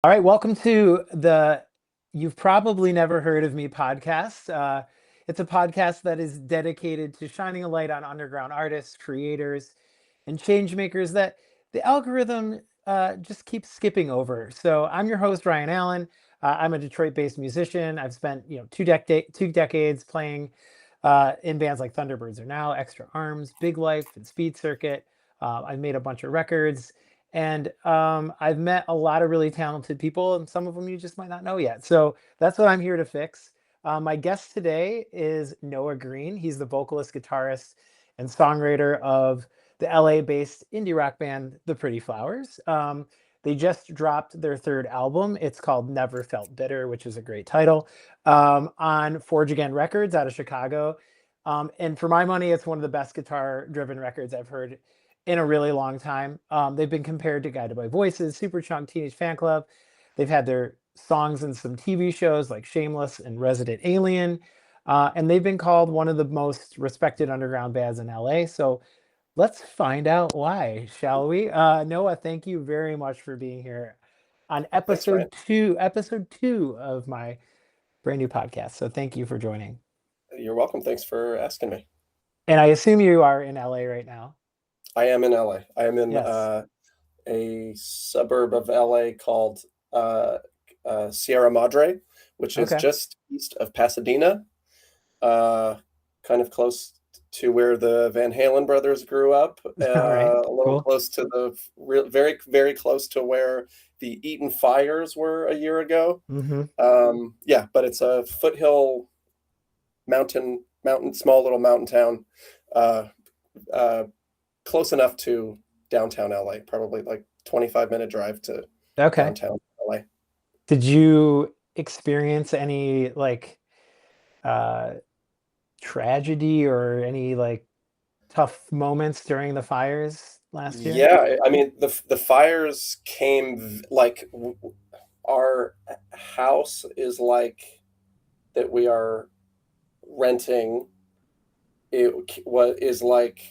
All right, welcome to the You've Probably Never Heard of Me podcast. It's a podcast that is dedicated to shining a light on underground artists, creators, and change makers that the algorithm just keeps skipping over. So I'm your host, Ryan Allen. I'm a Detroit-based musician. I've spent two decades playing in bands like Thunderbirds Are Now, Extra Arms, Big Life, and Speed Circuit. I've made a bunch of records. And I've met a lot of really talented people, and some of them you just might not know yet. So that's what I'm here to fix. My guest today is Noah Green. He's the vocalist, guitarist, and songwriter of the LA-based indie rock band The Pretty Flowers. They just dropped their third album. It's called Never Felt Bitter, which is a great title, on Forge Again Records out of Chicago. And for my money, it's one of the best guitar-driven records I've heard in a really long time. They've been compared to Guided by Voices, Superchunk, Teenage Fan Club. They've had their songs in some TV shows like Shameless and Resident Alien. And they've been called one of the most respected underground bands in LA. So let's find out why, shall we? Noah, thank you very much for being here on Thanks, Ryan. episode two of my brand new podcast. So thank you for joining. You're welcome. Thanks for asking me. And I assume you are in LA right now. I am in LA. I am in Yes. a suburb of LA called Sierra Madre, which is Okay. just east of Pasadena, kind of close to where the Van Halen brothers grew up, All right. a little Cool. close to very, very close to where the Eaton fires were a year ago. Mm-hmm. Yeah, but it's a foothill small little mountain town. Uh, uh, Close enough to downtown LA, probably like 25-minute drive to Okay. downtown LA. Did you experience any uh tragedy or any tough moments during the fires last year? Yeah, I mean the fires came our house is like that we are renting. What is like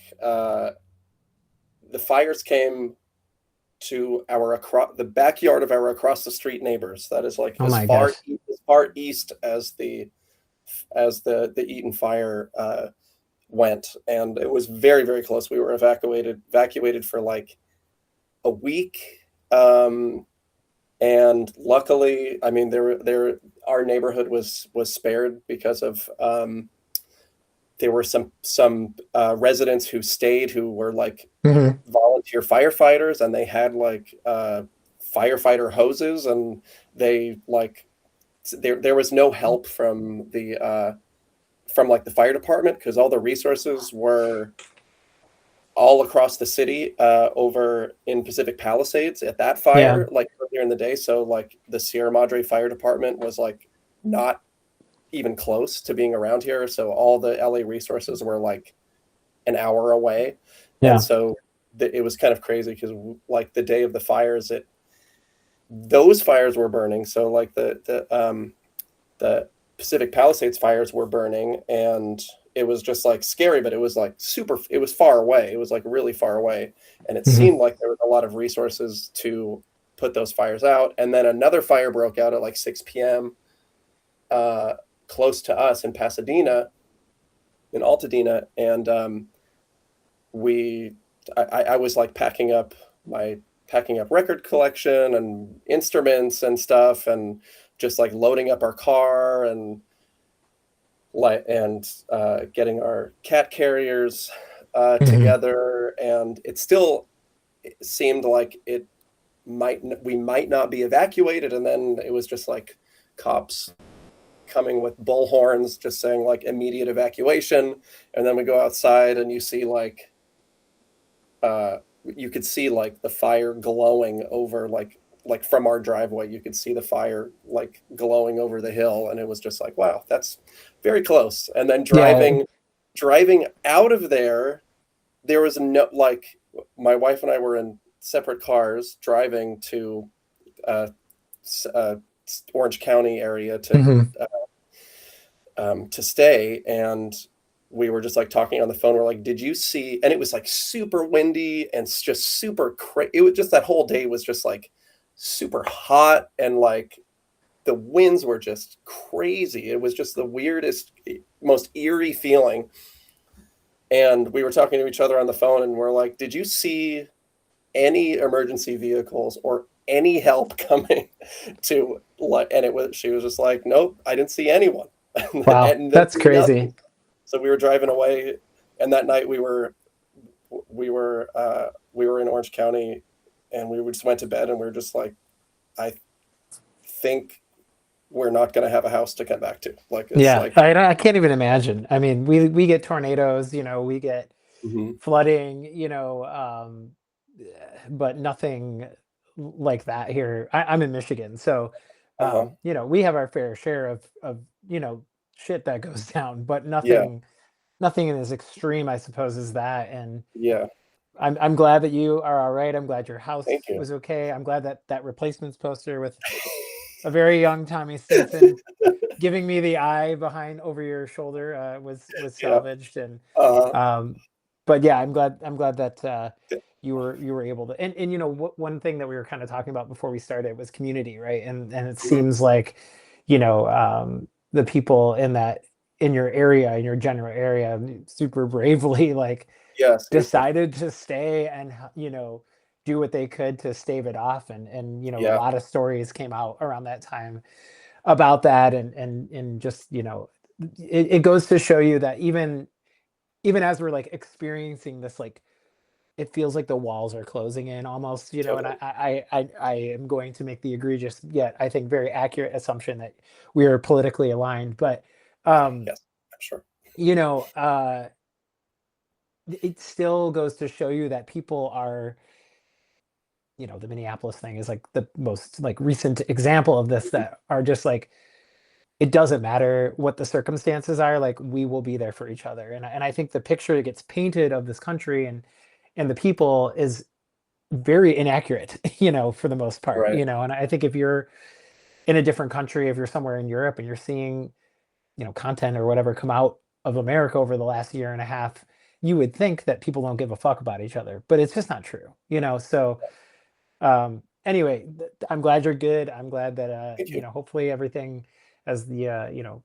the fires came to the backyard of our across the street neighbors. That is like Oh my gosh. as far east as the Eaton fire went, and it was very, very close. We were evacuated for like a week, and luckily, I mean, our neighborhood was spared because of there were some residents who stayed who were like Hmm. volunteer firefighters, and they had like firefighter hoses, and they like there was no help from the fire department because all the resources were all across the city over in Pacific Palisades at that Yeah. fire like earlier in the day. So like the Sierra Madre Fire Department was like not even close to being around here. So all the LA resources were like an hour away. And Yeah. so it was kind of crazy because like the day of the fires, those fires were burning. So like the Pacific Palisades fires were burning, and it was just like scary, but it was like it was far away. It was like really far away. And it Hmm. seemed like there was a lot of resources to put those fires out. And then another fire broke out at like 6 p.m. Close to us in Pasadena, in Altadena, and I was like packing up record collection and instruments and stuff, and just like loading up our car and getting our cat carriers Hmm. together, and it seemed like we might not be evacuated, and then it was just like cops coming with bullhorns just saying like immediate evacuation. And then we go outside and you see like you could see like the fire glowing over like from our driveway. You could see the fire like glowing over the hill, and it was just like, wow, that's very close. And then Yeah. driving out of there was no, like, my wife and I were in separate cars driving to uh, Orange County area Hmm. to stay, and we were just like talking on the phone. We're like, "Did you see?" And it was like super windy and just super crazy. It was just that whole day was just like super hot, and like the winds were just crazy. It was just the weirdest, most eerie feeling. And we were talking to each other on the phone, and we're like, "Did you see any emergency vehicles or any help coming to like?" And she was just like, "Nope, I didn't see anyone." Wow, And then that's crazy. nothing. So we were driving away, and that night we were in Orange County, and we just went to bed, and we were just like, I think we're not going to have a house to come back to. Like, it's Yeah, like, I can't even imagine. I mean, we get tornadoes, we get mhm. flooding, but nothing like that here. I'm in Michigan, so Uh-huh. we have our fair share of shit that goes down, but Yeah. nothing as extreme, I suppose, as that. And Yeah. I'm glad that you are all right. I'm glad your house Thank you. was okay. I'm glad that that replacements poster with a very young Tommy Stinson giving me the eye behind over your shoulder was Yeah. salvaged. And Uh-huh. um but yeah, I'm glad that you were able to. And one thing that we were kind of talking about before we started was community, right? And it Mhm. seems like the people in your area, in your general area, super bravely like Yeah, seriously. decided to stay and do what they could to stave it off. And a Yeah. lot of stories came out around that time about that. And just it goes to show you that even as we're like experiencing this, like it feels like the walls are closing in almost. And Totally. I am going to make the egregious yet I think very accurate assumption that we are politically aligned. But um Yes, I'm sure. you know uh it still goes to show you that people are, the Minneapolis thing is like the most like recent example of this, Mhm. that are just like, it doesn't matter what the circumstances are, like we will be there for each other. And I think the picture that gets painted of this country and the people is very inaccurate, for the most part. Right. And I think if you're in a different country, if you're somewhere in Europe and you're seeing, content or whatever come out of America over the last year and a half, you would think that people don't give a fuck about each other, but it's just not true. So anyway, I'm glad you're good. I'm glad that Thank you. hopefully everything, as the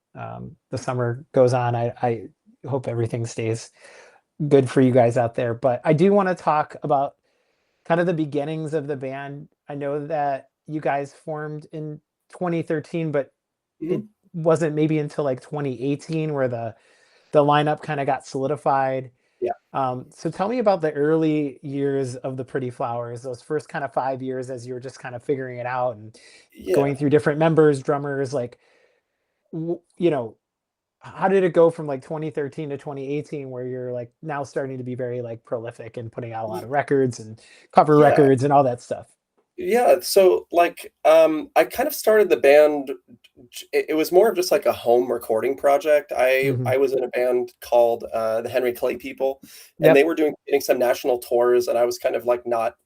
summer goes on, I hope everything stays good for you guys out there. But I do want to talk about kind of the beginnings of the band. I know that you guys formed in 2013, but it Mhm. wasn't maybe until like 2018 where the lineup kind of got solidified. Yeah. So tell me about the early years of the Pretty Flowers, those first kind of 5 years as you were just kind of figuring it out and Yeah. going through different members, drummers, like, w- you know, how did it go from like 2013 to 2018 where you're like now starting to be very like prolific and putting out a lot Y of records and cover yeah. records and all that stuff? Yeah, so, like, I kind of started the band. It was more of just, like, a home recording project. Hmm. I was in a band called, the Henry Clay People, and they Yep. were getting some national tours, and I was kind of, like, not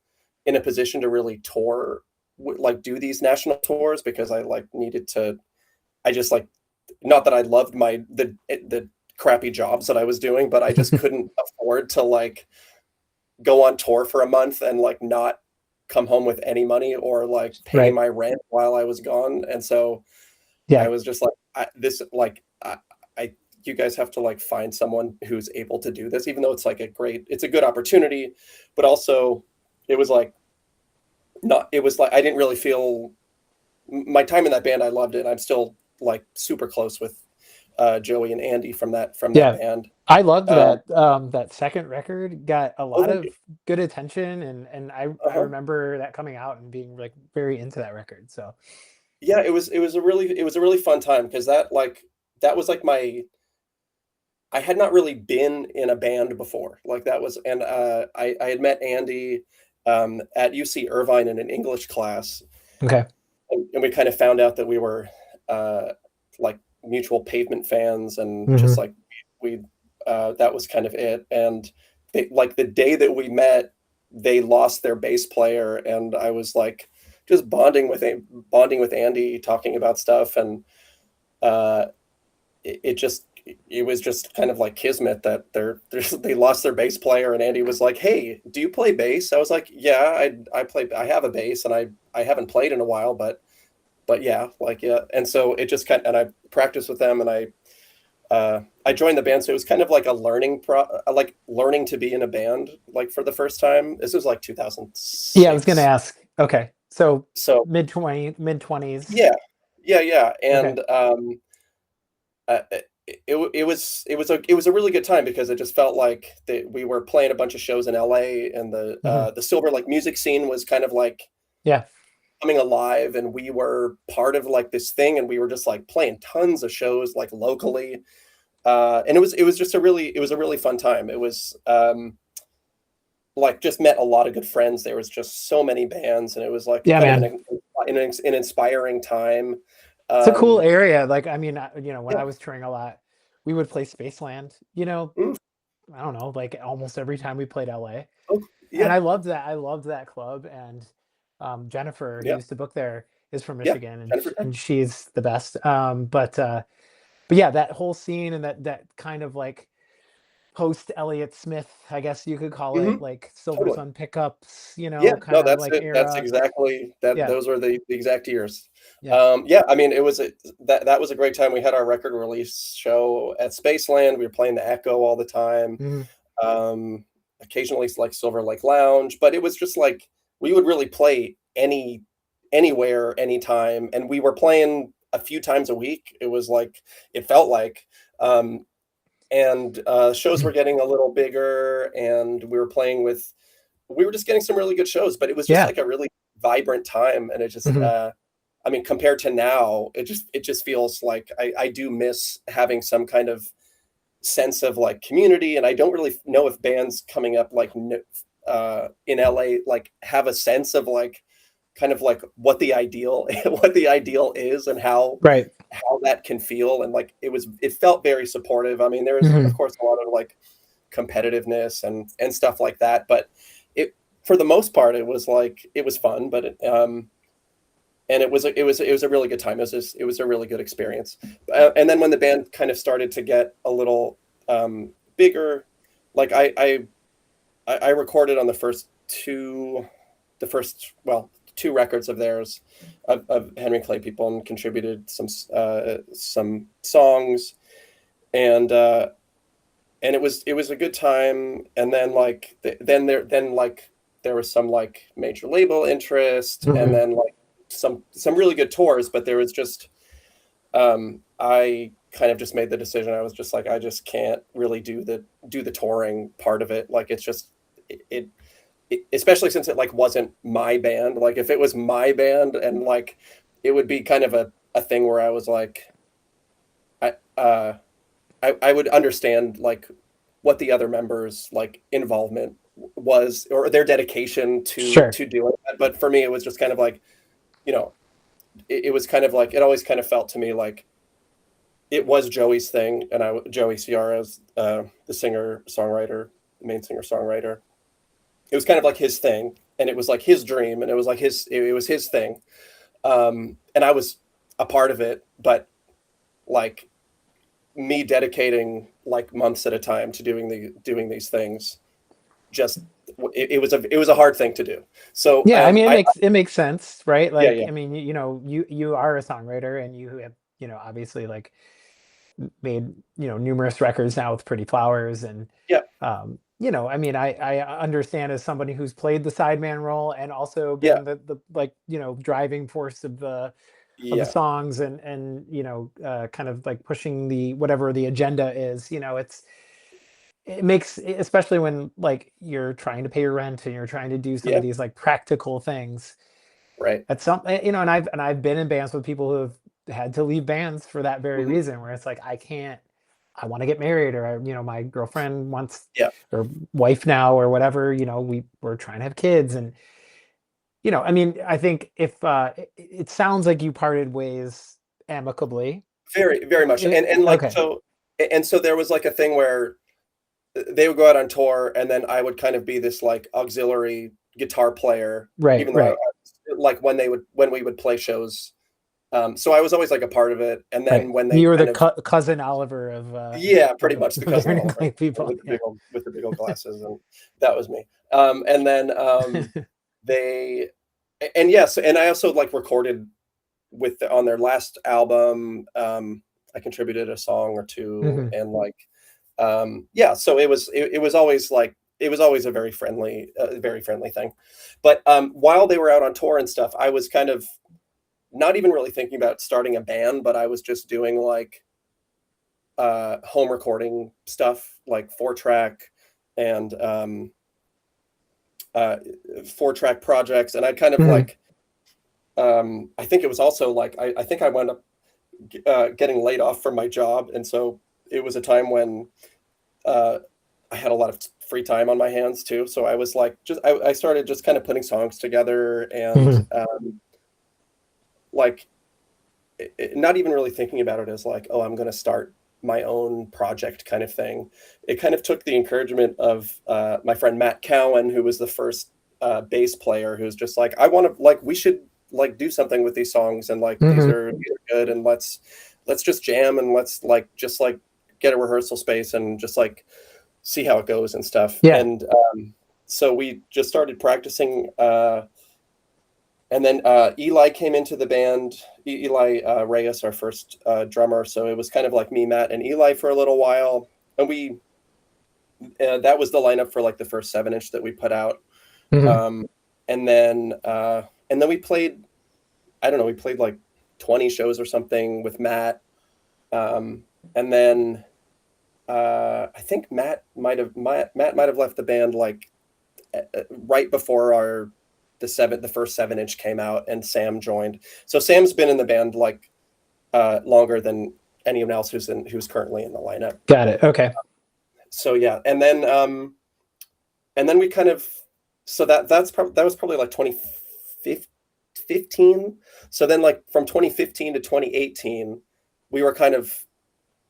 in a position to really tour, like, do these national tours because I, like, needed to. I just, like, not that I loved the crappy jobs that I was doing, but I just couldn't afford to, like, go on tour for a month and, like, not come home with any money or, like, pay Right. my rent while I was gone. And so I Yeah. was just like, I you guys have to, like, find someone who's able to do this, even though it's a good opportunity, but also it was like not it was like I didn't really feel my time in that band. I loved it. I'm still, like, super close with, Joey and Andy from that Yeah. band. I loved Um that second record got a Oh, lot thank of you. good attention, and I Uh-huh. remember that coming out and being like very into that record. So Yeah, it was a really fun time because that was, like, my I had not really been in a band before, like, that was and, I had met Andy, at UC Irvine in an English class, okay. and we kind of found out that we were, like, mutual Pavement fans, and just, Hmm. like, we that was kind of it. And the day that we met, they lost their bass player, and I was, like, just bonding with Andy, talking about stuff, and, uh it just it was just kind of like kismet that they lost their bass player, and Andy was like, "Hey, do you play bass?" I was like, "Yeah, I have a bass, and I haven't played in a while, but yeah, like yeah." And so it just kind of, and I practiced with them, and I joined the band, so it was kind of like a like learning to be in a band, like for the first time. This was like Yeah, I was gonna 2006. ask. Okay, so So mid 20s. yeah, yeah, Okay. and it was a really good time because it just felt like that we were playing a bunch of shows in LA, and Hmm. the Silver Lake music scene was kind of like Yeah. coming alive, and we were part of like this thing, and we were just like playing tons of shows like locally. And it was just it was a really fun time. It was like just met a lot of good friends. There was just so many bands, and it was like Yeah, kind of man. an inspiring time. It's a cool Um, area. Like, I mean, when yeah. I was touring a lot, we would play Spaceland, Mm, I don't know, like almost every time we played LA. oh, And yeah. I loved that. I loved that club. And Jennifer, who Yeah. used to book there, is from Yeah. Michigan, and Jennifer. she's the best. But yeah, that whole scene and that kind of like post Elliott Smith, I guess you could call Hmm. it, like Silver Totally. Sun pickups, Yeah, kind no, of that's like it. That's era. exactly that. Yeah, Those were the exact years. yeah. Yeah, I mean, that was a great time. We had our record release show at Spaceland. We were playing the Echo all the time. Mhm. Um, Occasionally like Silver Lake Lounge, but it was just like we would really play anywhere, anytime, and we were playing a few times a week. It was like it felt like. Um, and shows were getting a little bigger, and we were just getting some really good shows, but it was just Yeah. like a really vibrant time, and it just Mhm. I mean, compared to now, it just feels like I do miss having some kind of sense of like community, and I don't really know if bands coming up like in LA like have a sense of like kind of like what the ideal what the ideal is, and Right. how that can feel. And like it felt very supportive. I mean, there is of Mhm. course a lot of like competitiveness and stuff like that, but it for the most part it was fun, but and it was a really good time. It was a really good experience. And then when the band kind of started to get a little bigger, like I recorded on the first well two records of theirs, of Henry Clay People, and contributed some songs, and it was a good time. And then like then like there was some like major label interest, and Mhm. then like some really good tours, but there was just I kind of just made the decision. I was just like, I just can't really do the touring part of it. Like it's just it, especially since it like wasn't my band. Like if it was my band, and like it would be kind of a thing where I was like I I would understand like what the other members like involvement was, or their dedication Sure. to doing that. But for me it was just kind of like, you know, it was kind of like, it always kind of felt to me like it was Joey's thing, and Joey Ciara's the singer songwriter, the main singer songwriter. It was kind of like his thing, and it was like his dream, and it was like it was his thing, and I was a part of it. But like me dedicating like months at a time to doing these things, just it was a hard thing to do. So Yeah, I mean, it makes sense, right? yeah, Like, yeah, I mean, you are a songwriter, and you have, obviously like made, numerous records now with Pretty Flowers, and yeah, I mean, I understand, as somebody who's played the sideman role and also yeah, been the like, driving force of the yeah, songs, and kind of like pushing the whatever the agenda is, it makes, especially when like you're trying to pay your rent and you're trying to do some of yeah, these like practical things right, at some, and I've been in bands with people who have had to leave bands for that very hmm, reason, where it's like, I can't, I want to get married, or my girlfriend wants, yeah, or wife now, or whatever, we're trying to have kids. And I mean, I think if it sounds like you parted ways amicably. very much. And like Okay. so, and so there was like a thing where they would go out on tour, and then I would kind of be this like auxiliary guitar player, Right, even though right. like when we would play shows So I was always like a part of it. And Right. then when they You were the kind of, cousin Oliver yeah, of pretty much the cousin Learning Oliver Clay people. with the Yeah. big old glasses, and that was me. And then they, and yes, and I also like recorded on their last album. I contributed a song or two, Mhm. and like, yeah. So it was always like it was always a very friendly thing. But while they were out on tour and stuff, I was kind of not even really thinking about starting a band, but I was just doing like home recording stuff, like 4-track and 4-track projects. And I kind of Mhm. like, I think it was also like, I think I wound up getting laid off from my job. And so it was a time when uh, I had a lot of free time on my hands too. So I was like, I started just kind of putting songs together and Mhm. like, not even really thinking about it as like, oh, I'm going to start my own project kind of thing. It kind of took the encouragement of my friend Matt Cowan, who was the first bass player, who's just like, I want to like, we should like do something with these songs, and like Mhm. these are good, and let's just jam, and let's like just like get a rehearsal space and just like see how it goes and stuff. Yeah. And so we just started practicing. And then Eli came into the band. Eli Reyes, our first drummer. So it was kind of like me, Matt, and Eli for a little while. And we that was the lineup for like the first 7-inch that we put out. Mhm. Um, and then we played. I don't know. We played like 20 shows or something with Matt. And then I think Matt might have left the band like right before the first 7-inch came out, and Sam joined. So Sam's been in the band like longer than anyone else who's currently in the lineup. Got it. Okay. So yeah, and then we kind of, so that was probably like 2015. So then like from 2015 to 2018, we were kind of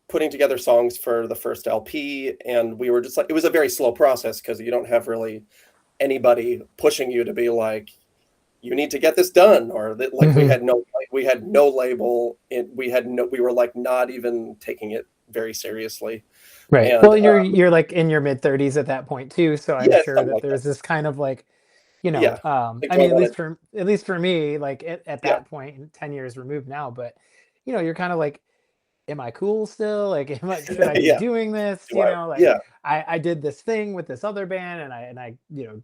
putting together songs for the first LP, and we were just like, it was a very slow process because you don't have really anybody pushing you to be like, you need to get this done, or that like Mhm. we had no label, we were like not even taking it very seriously. Right. And Well, you're like in your mid 30s at that point too, so I'm yeah, sure something that like that. there's this kind of like, Yeah, like, I do I mean, want to, at least for me, like at yeah. that point, 10 years removed now, but you're kind of like, am I cool still? Like, should I be Yeah, doing this? do I, Like yeah. I did this thing with this other band, and I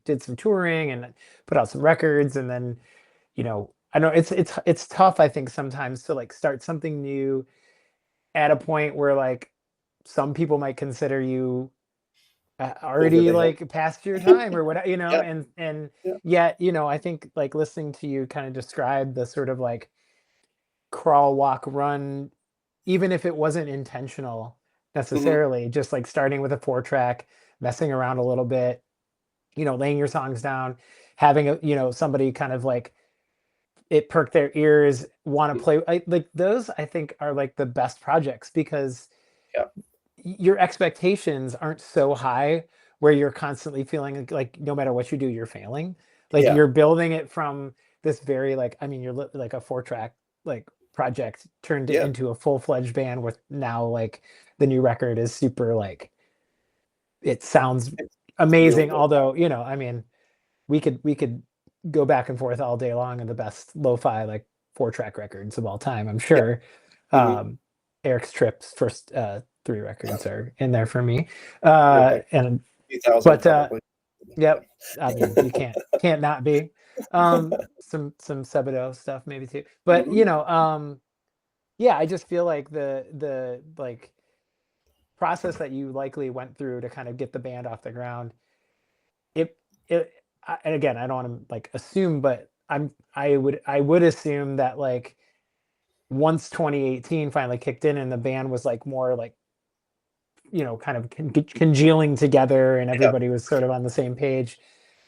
did some touring and put out some records, and then I know it's tough, I think, sometimes to like start something new at a point where like some people might consider you Over already the hill. like past your time or whatever, Yeah, and yeah. yet I think like listening to you kind of describe the sort of like crawl, walk, run, even if it wasn't intentional Hmm. necessarily, just like starting with a 4-track, messing around a little bit, laying your songs down, having somebody kind of like it perk their ears, want to play. Like those, I think, are like the best projects because Yeah, your expectations aren't so high where you're constantly feeling like no matter what you do, you're failing. Like yeah. you're building it from this very like, I mean, you're like a 4-track like project turned it Yeah. into a full-fledged band with now like the new record is super like it sounds It's really amazing. good. Although, I mean, we could go back and forth all day long on the best lo-fi like 4-track records of all time, I'm Yeah. sure. Hmm. um Eric's Tripp's first 3 records are in there for me. Okay. And 2000 but probably. Yeah. yep, I mean, you can't not be. Some Sebadoh stuff maybe too, but Hmm. yeah, I just feel like the like process that you likely went through to kind of get the band off the ground, it and again, I don't want to like assume, but I would assume that like once 2018 finally kicked in and the band was like more like kind of congealing together and Yeah. everybody was sort of on the same page,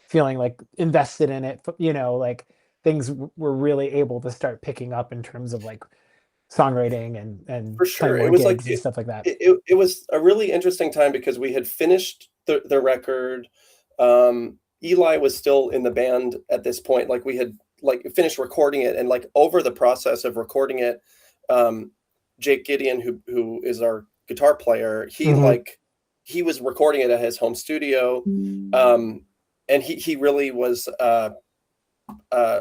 feeling like invested in it, like things were really able to start picking up in terms of like songwriting and For playing sure. more It was like gigs and stuff like that. it was a really interesting time because we had finished the record. Eli was still in the band at this point. Like we had like finished recording it, and like over the process of recording it, Jake Gideon, who is our guitar player, he was recording it at his home studio, and he really was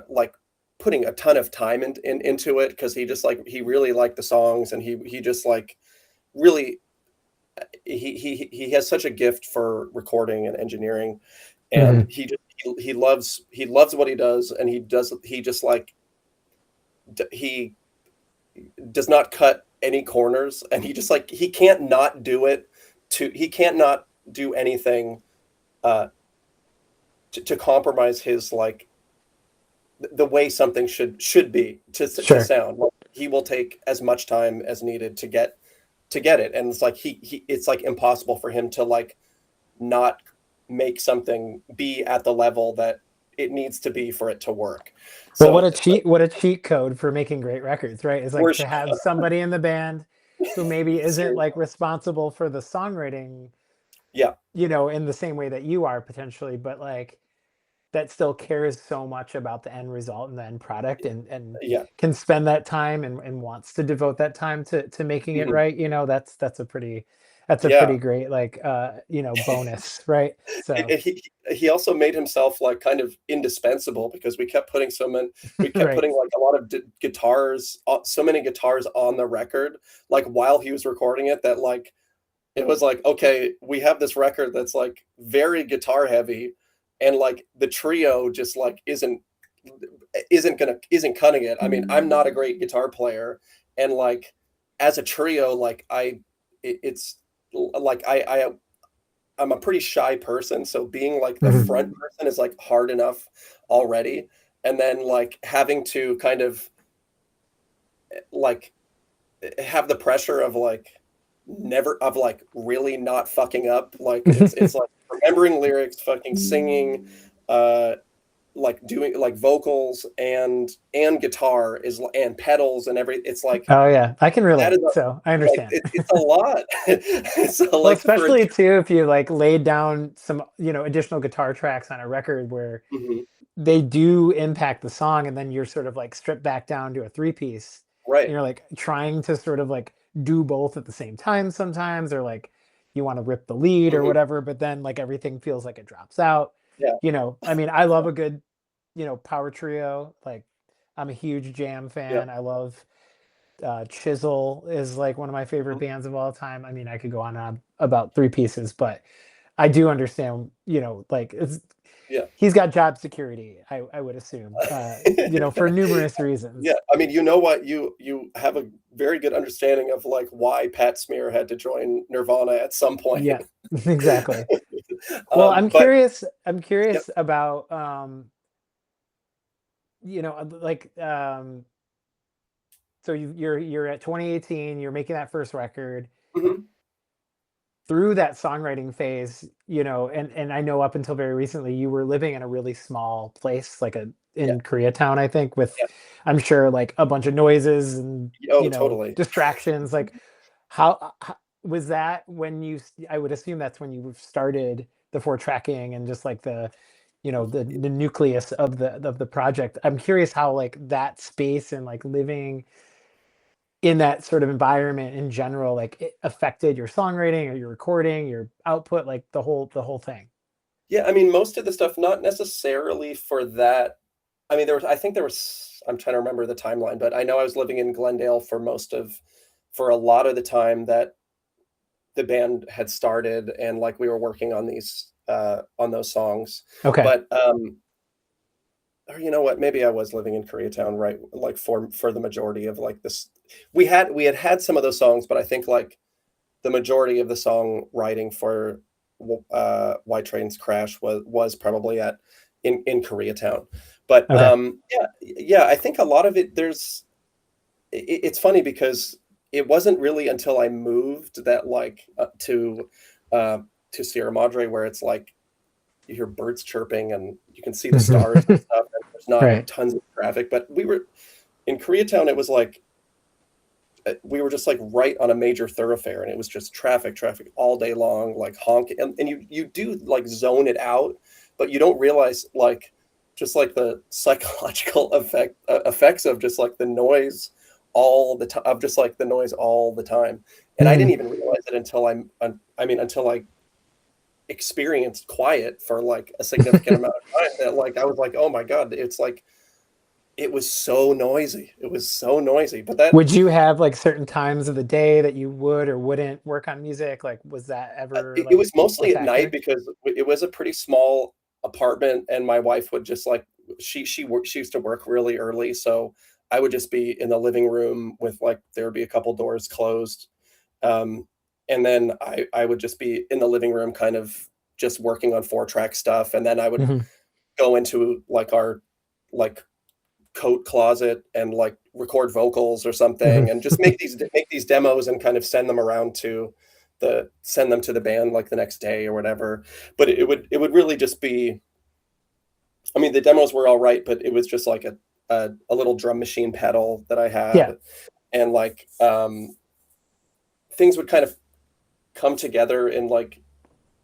like putting a ton of time into it, because he really liked the songs, and he just like really he has such a gift for recording and engineering, and he loves what he does, and he does not cut any corners, and he can't not do it, he can't not do anything to compromise his, like, the way something should be to sound. Like, he will take as much time as needed to get it, and it's like it's like impossible for him to like not make something be at the level that it needs to be for it to work. Well, so what a cheat code for making great records, right? Is like to have somebody in the band who maybe isn't like responsible for the songwriting, you know, in the same way that you are potentially, but like that still cares so much about the end result and the end product, and can spend that time and wants to devote that time to making it right. You know, that's a pretty great, like, you know, bonus, right? So he also made himself like kind of indispensable, because we kept putting putting like a lot of guitars, so many guitars on the record, like while he was recording it, that like it was like, okay, we have this record that's like very guitar heavy, and like the trio just like isn't cutting it. I mean, I'm not a great guitar player, and like as a trio, like it's like I'm a pretty shy person, so being like the front person is like hard enough already, and then like having to kind of like have the pressure of like really not fucking up, like it's like remembering lyrics, fucking singing, like doing like vocals and guitar and pedals and everything. It's like, oh yeah, I can relate. So I understand. Like, it's a lot. So well, like, especially too if you like laid down some, you know, additional guitar tracks on a record where they do impact the song, and then you're sort of like stripped back down to a 3-piece, right? And you're like trying to sort of like do both at the same time sometimes, or like you want to rip the lead or whatever, but then like everything feels like it drops out. You know, I mean, I love a good, you know, power trio. Like, I'm a huge Jam fan. I love Chisel is like one of my favorite bands of all time. I mean, I could go on about 3 pieces, but I do understand, you know, like he's got job security, I would assume, you know, for numerous reasons. Yeah, I mean, you know what, you have a very good understanding of like why Pat Smear had to join Nirvana at some point. Yeah, exactly. Well, I'm curious about you know, like, so you're at 2018, you're making that first record. Through that songwriting phase, you know, and I know up until very recently you were living in a really small place, like in Koreatown, I think, with I'm sure like a bunch of noises and you know, distractions. Like, how was that when you? I would assume that's when you started the 4-tracking and just like the, you know, the nucleus of the project. I'm curious how like that space and like living in that sort of environment in general, like it affected your songwriting or your recording, your output, like the whole thing. Yeah, I mean, most of the stuff, not necessarily for that. I mean, I'm trying to remember the timeline, but I know I was living in Glendale for a lot of the time that the band had started, and like we were working on those songs. Okay. But or you know what, maybe I was living in Koreatown, right? Like for the majority of like this, we had some of those songs, but I think like the majority of the song writing for Why Trains Crash was probably in Koreatown. But I think a lot of it, it's funny because it wasn't really until I moved that like to Sierra Madre, where it's like you hear birds chirping and you can see the stars and stuff, and there's not tons of traffic. But we were in Koreatown, it was like we were just like right on a major thoroughfare, and it was just traffic all day long, like honking, and you do like zone it out, but you don't realize like just like the psychological effects of just like the noise all the time, of just like the noise all the time. And I didn't Mm. even realize it until I mean, until I experienced quiet for like a significant amount of time, that like I was like, oh my God, it's like it was so noisy. It was so noisy. But that Would you have like certain times of the day that you would or wouldn't work on music? Like, was that ever it like was a mostly at night factor? because it was a pretty small apartment, and my wife would just like she used to work really early, so I would just be in the living room with like there would be a couple doors closed, um, and then I would just be in the living room, kind of just working on 4-track stuff, and then I would Hmm. go into like our like coat closet and like record vocals or Hmm. something, and just make these demos and kind of send them to the band like the next day or whatever. But it would really just be, I mean, the demos were all right, but it was just like a little drum machine pedal that I Yeah. had, and like things would kind of come together in like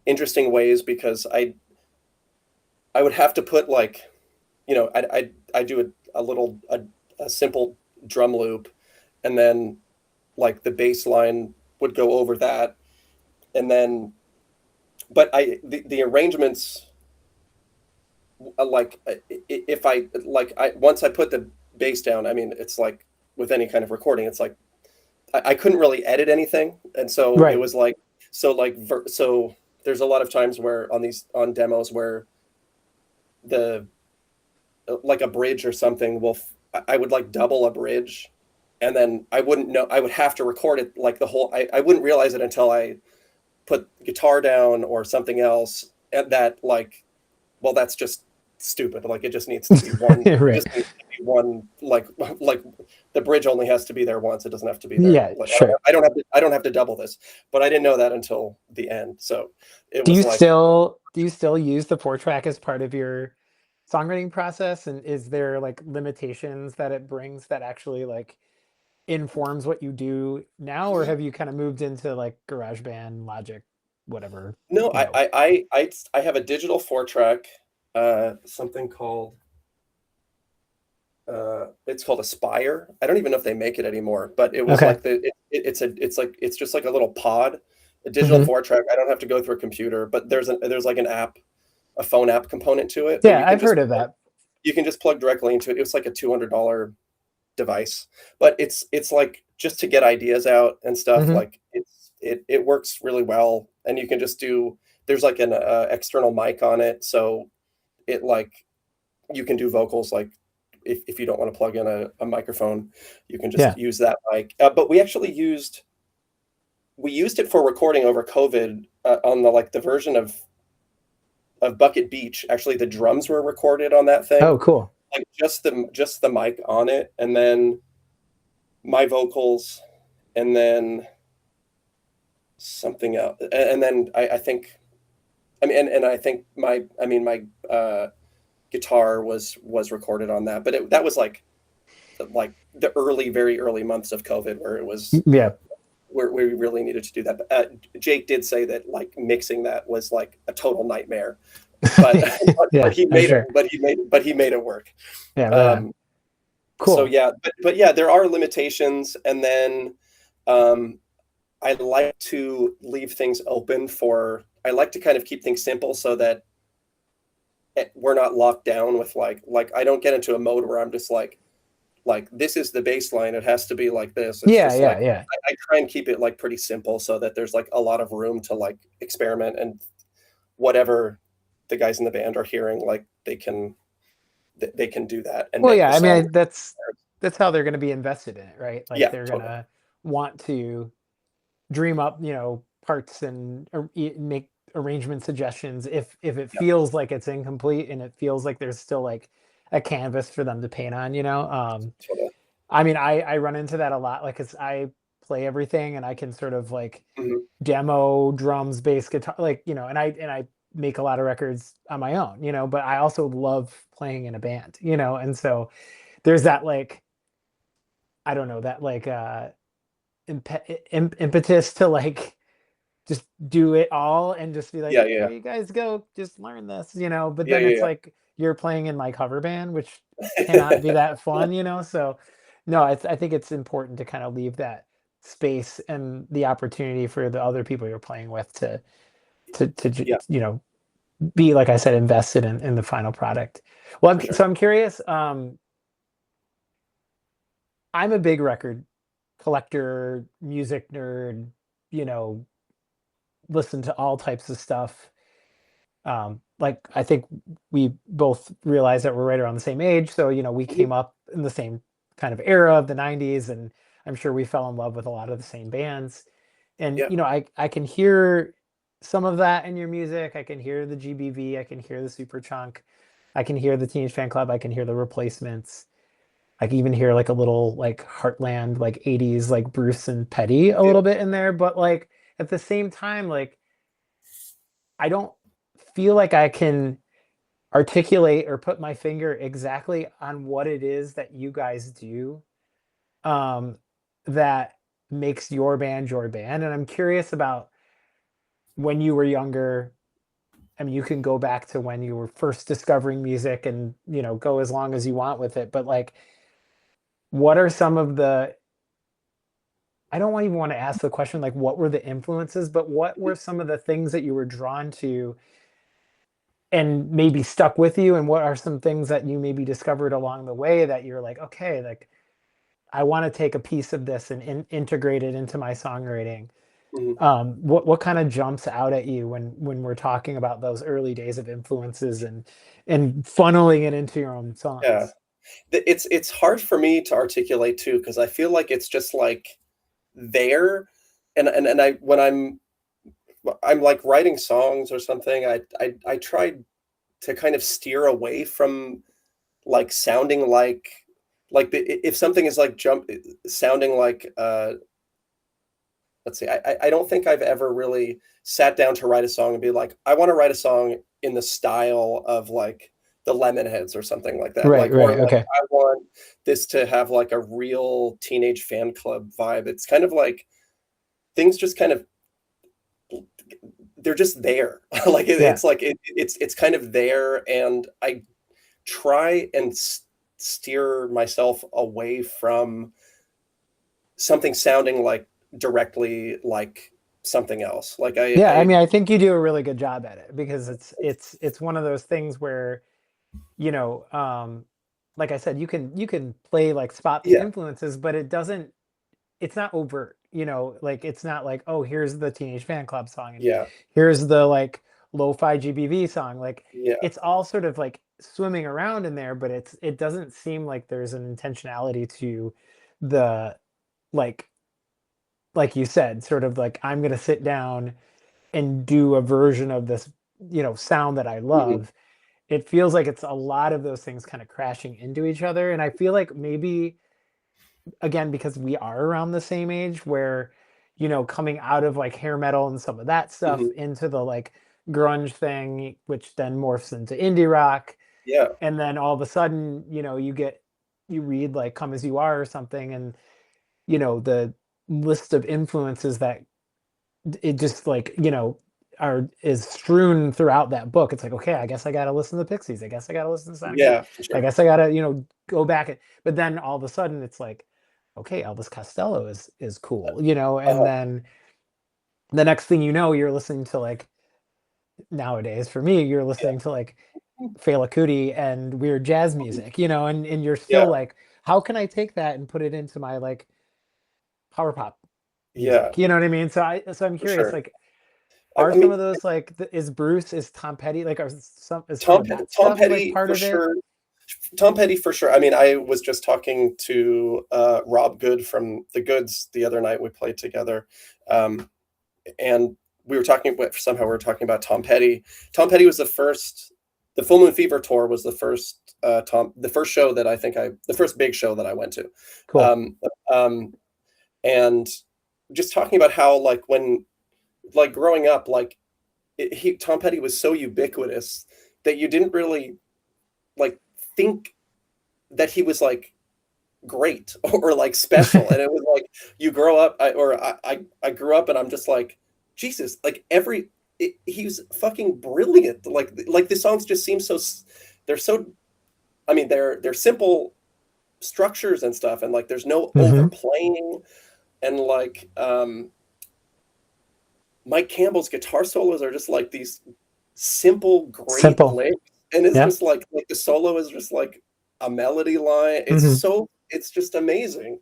interesting ways, because I would have to put like, you know, I do a simple drum loop, and then like the bass line would go over that, and then but the arrangements, like if I like I once I put the bass down, I mean, it's like with any kind of recording, it's like I couldn't really edit anything, and so it Right. was like so there's a lot of times where on demos where the like a bridge or something I would like double a bridge, and then I wouldn't know, I would have to record it like the whole, I wouldn't realize it until I put guitar down or something else, and that like, well, that's just stupid. Like it just needs to be one, it Right. just needs to be one, like the bridge only has to be there once. It doesn't have to be there. Yeah, Like sure. I don't have to double this, but I didn't know that until the end. So it Do was you like, still use the 4-track as part of your songwriting process? And is there like limitations that it brings that actually like informs what you do now, or have you kind of moved into like GarageBand, Logic, whatever, no, you know? I have a digital 4-track, something called it's called Aspire. I don't even know if they make it anymore, but it was Okay. like it's just like a little pod, a digital Hmm. 4-track. I don't have to go through a computer, but there's like an app, a phone app component to it, and Yeah, I've heard of that. you can just plug directly into it. It was like a $200 device, but it's like just to get ideas out and stuff. Hmm. Like it works really well, and you can just do. There's like an external mic on it, so it like you can do vocals like if you don't want to plug in a microphone, you can just Yeah. use that mic. But we used it for recording over COVID, on the like the version of Bucket Beach. Actually, the drums were recorded on that Oh, thing, cool. like just the mic on it, and then my vocals, and then something else, and then I think, I mean, and I think my guitar was recorded on that, but that was like the very early months of COVID, where it was Yeah. where we really needed to do that. But, Jake did say that like mixing that was like a total nightmare, but Yeah, I'm sure. but he made it work. Yeah, right on. Um, so Cool. yeah, but yeah, there are limitations, and then um, I like to leave things open for. I like to kind of keep things simple so that we're not locked down with like I don't get into a mode where I'm just like this is the baseline. It has to be like this. It's Yeah, just yeah, like yeah. I try and keep it like pretty simple so that there's like a lot of room to like experiment, and whatever the guys in the band are hearing, like they can do that and Well, make yeah, the I mean, song. that's how they're going to be invested in it, right? Like Yeah, they're going totally. to want to dream up, parts and make arrangement suggestions if it Yeah, feels like it's incomplete and it feels like there's still like a canvas for them to paint on. totally. I mean, I run into that a lot, like, 'cause I play everything and I can sort of like Mhm. demo drums, bass, guitar, like, and I make a lot of records on my own, but I also love playing in a band, and so there's that like, I don't know, that like impetus to like just do it all and just be like, Yeah, here yeah, you guys go, just learn this, but yeah, then yeah, it's yeah. like you're playing in my cover band, which cannot be that fun, you know? So no, I think it's important to kind of leave that space and the opportunity for the other people you're playing with Yeah, you know, be, like I said, invested in the final product. Well, for sure. so I'm curious. I'm a big record collector, music nerd, you know, listen to all types of stuff. Like I think we both realize that we're right around the same age, so you know, we Mhm. came up in the same kind of era of the 90s, and I'm sure we fell in love with a lot of the same bands. And Yeah, you know, I can hear some of that in your music. I can hear the GBV, I can hear the Superchunk, I can hear the Teenage Fan Club, I can hear the Replacements. I can even hear like a little like Heartland, like 80s, like Bruce and Petty a yeah. little bit in there. But like at the same time, like I don't feel like I can articulate or put my finger exactly on what it is that you guys do, um, that makes your band. And I'm curious about when you were younger. I mean, you can go back to when you were first discovering music and, you know, go as long as you want with it. But like, what are some of the, I don't even want to ask the question like what were the influences, but what were some of the things that you were drawn to and maybe stuck with you, and what are some things that you maybe discovered along the way that you're like, okay, like I want to take a piece of this and integrate it into my songwriting. Mhm. What kind of jumps out at you when we're talking about those early days of influences and funneling it into your own Yeah. songs? It's hard for me to articulate too, because I feel like it's just like there, and I when I'm like writing songs or something, I tried to kind of steer away from like sounding like if something is like jump sounding like let's see, I don't think I've ever really sat down to write a song and be like, I want to write a song in the style of like the Lemonheads or something like that. Right, Like, or right, like, okay. I want this to have like a real teenage fan club vibe. It's kind of like things just kind of they're just there. Like Yeah. it's like it's kind of there, and I try and steer myself away from something sounding like directly like something else. Like Yeah, I I mean, I think you do a really good job at it because it's one of those things where, you know, like I said, you can play like spot the yeah, influences, but it doesn't, it's not overt, you know, like it's not like, oh, here's the Teenage Fan Club song and yeah, here's the like lo-fi GBV song. Like yeah, it's all sort of like swimming around in there, but it doesn't seem like there's an intentionality to the like like you said, sort of like I'm gonna sit down and do a version of this, you know, sound that I mhm, love. It feels like it's a lot of those things kind of crashing into each other. And I feel like maybe again, because we are around the same age where, you know, coming out of like hair metal and some of that stuff mhm, into the like grunge thing, which then morphs into indie rock. yeah, And then all of a sudden, you know, you read like Come As You Are or something, and, you know, the list of influences that it just like, you know, are is strewn throughout that book. It's like, okay, I guess I gotta listen to the Pixies. I guess I gotta listen to Sonic Youth. yeah, for I sure. guess I gotta, you know, go back. But then all of a sudden it's like, okay, Elvis Costello is cool, you know, and Uh-huh, then the next thing you know, you're listening to like nowadays for me, you're yeah, listening to like Fela Kuti and weird jazz mhm, music, you know, and you're still yeah, like, how can I take that and put it into my like power pop yeah, music? You know what I mean? So I'm for curious, sure. like, are I some mean, of those like is Tom Petty like is some of that Tom stuff like Petty part for of it? sure. Tom Petty for sure. I mean, I was just talking to Rob Good from the Goods the other night. We played together, um, and we were talking. Somehow we were talking about Tom Petty. Tom Petty was the first. The Full Moon Fever tour was the first the first show that the first big show that I went to, Cool. um, um, and just talking about how like when like growing up, like Tom Petty was so ubiquitous that you didn't really like think that he was like great or like special. And it was like you grow up, I grew up and I'm just like, Jesus, like he was fucking brilliant. Like the songs just seem so they're so, I mean, they're simple structures and stuff, and like there's no Hmm. overplaying, and like Mike Campbell's guitar solos are just like these simple, great Simple. licks, and it's Yeah. just like the solo is just like a melody line. Hmm. It's just amazing.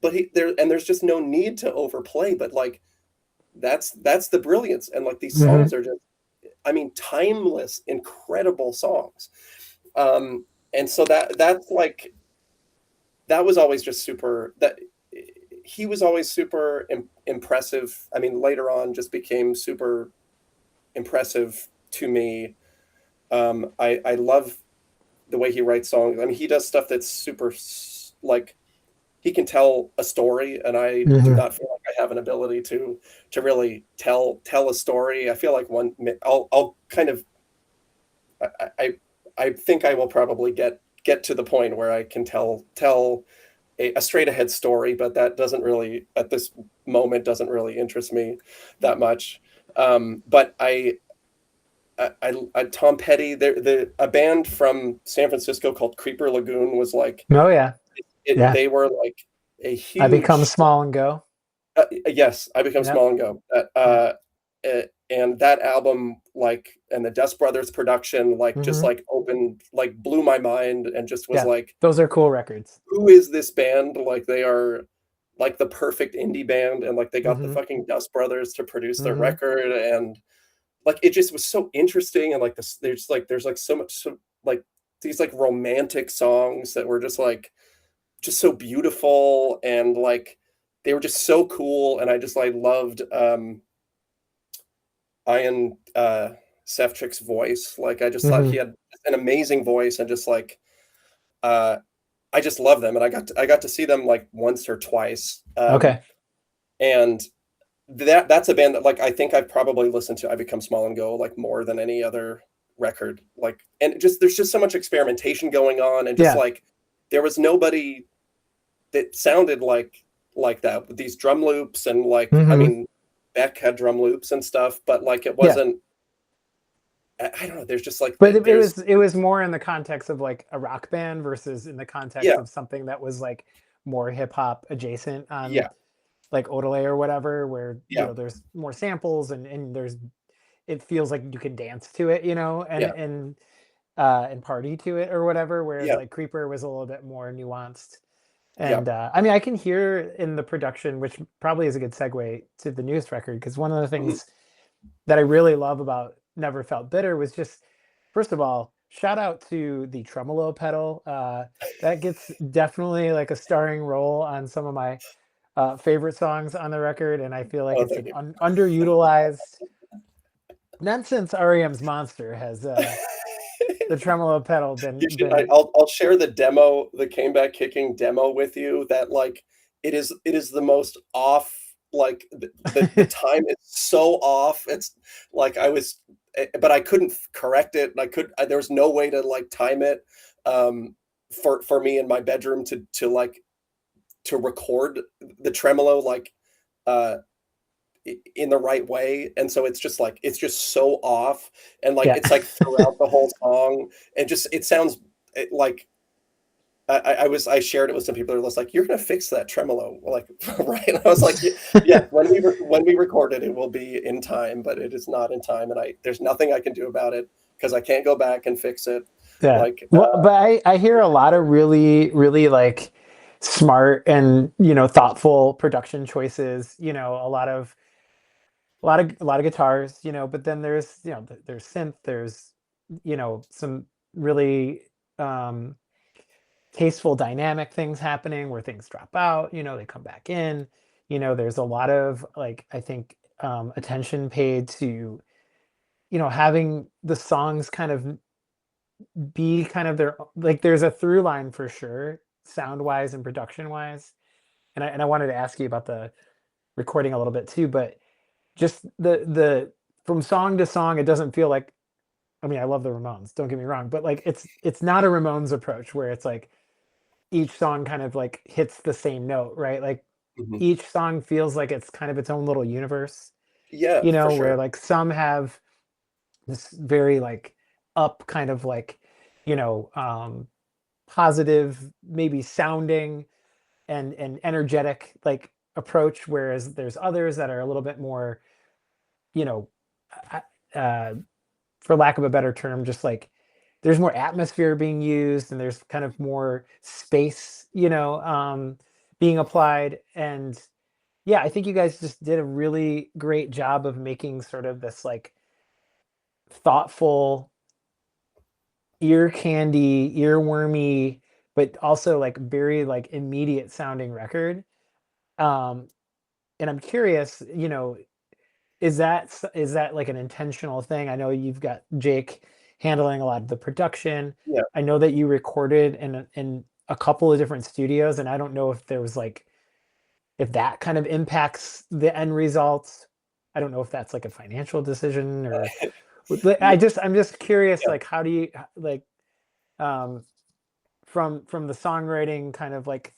But there's just no need to overplay. But like that's the brilliance, and like these Hmm. songs are just, I mean, timeless, incredible songs. Um, and so that's like that was always just super that he was always super impressive. I mean, later on, just became super impressive to me. I love the way he writes songs. I mean, he does stuff that's super like he can tell a story, and I do Hmm. not feel like I have an ability to really tell a story. I feel like I'll kind of I I think I will probably get to the point where I can tell a straight ahead story, but that doesn't really at this moment doesn't really interest me that much. But Tom Petty, a band from San Francisco called Creeper Lagoon was like Oh yeah. Yeah. they were like a I become huge small and go. yes, I Become Yep. Small and Go. Yep. And that album, like, and the Dust Brothers production, like, just Hmm. like opened, like, blew my mind, and just was Yeah. like, Those are cool records. who is this band? Like, they are like the perfect indie band, and like they got the Hmm. fucking Dust Brothers to produce their Hmm. record, and like it just was so interesting, and like this, there's like so much, so like these like romantic songs that were just so beautiful, and like they were just so cool, and I just like loved Ian Sefchik's voice. Like I just thought he Hmm. had an amazing voice, and just like uh I just love them, and I got to see them like once or twice. Okay. And that's a band that like I think I've probably listened to I Become Small and Go like more than any other record. Like, and just there's just so much experimentation going on, and just Yeah. like there was nobody that sounded like that with these drum loops, and like I Hmm. mean Beck had drum loops and stuff, but like it Yeah. wasn't, I don't know, there's just like But there's it was more in the context of like a rock band versus in the context yeah, of something that was like more hip hop adjacent on yeah, like Odelay or whatever, where you yeah, know there's more samples and there's it feels like you can dance to it, you know, yeah, and party to it or whatever. Whereas yeah, like Creeper was a little bit more nuanced. yeah. And I mean, I can hear in the production, which probably is a good segue to the newest record, because one of the Mhm. things that I really love about Never Felt Bitter was just, first of all, shout out to the tremolo pedal. That gets definitely like a starring role on some of my favorite songs on the record, and I feel like Oh, it's thank an you. underutilized. Not since REM's Monster has the tremolo pedal You should. been. I'll share the demo, the Came Back Kicking demo with you. That like it is the most off. Like the time is so off. It's like but I couldn't correct it. And there was no way to like time it for me in my bedroom to like to record the tremolo like uh in the right way, and so it's just so off, and like Yeah. it's like throughout the whole song, and just it sounds like I shared it with some people that was like, "You're gonna fix that tremolo," like right? And I was like, "Yeah, yeah, when we record it, it will be in time, but it is not in time, and I there's nothing I can do about it because I can't go back and fix it." Yeah. Like, Well, but I hear a lot of really, really like smart and, you know, thoughtful production choices, you know, a lot of guitars, you know, but then there's, you know, there's synth, there's, you know, some really um tasteful dynamic things happening where things drop out, you know, they come back in. You know, there's a lot of like I think attention paid to, you know, having the songs kind of be kind of their like there's a through line for sure, sound wise and production wise. And I wanted to ask you about the recording a little bit too, but just the from song to song, it doesn't feel like, I mean, I love the Ramones, don't get me wrong, but like it's not a Ramones approach where it's like each song kind of like hits the same note, right? Like mhm. each song feels like it's kind of its own little universe, Yeah, you for know, where sure. like some have this very like up kind of like you know, positive, maybe sounding and energetic like approach, whereas there's others that are a little bit more, you know, uh, for lack of a better term, just like there's more atmosphere being used and there's kind of more space, being applied. And yeah, I think you guys just did a really great job of making sort of this like thoughtful, ear candy, earwormy, but also like very like immediate sounding record. Um, and I'm curious, is that like an intentional thing? I know you've got Jake handling a lot of the production. Yeah. I know that you recorded in a couple of different studios, and I don't know if there was like if that kind of impacts the end results. I don't know if that's like a financial decision or Yeah. I'm just curious, Yeah. like how do you like um from the songwriting kind of like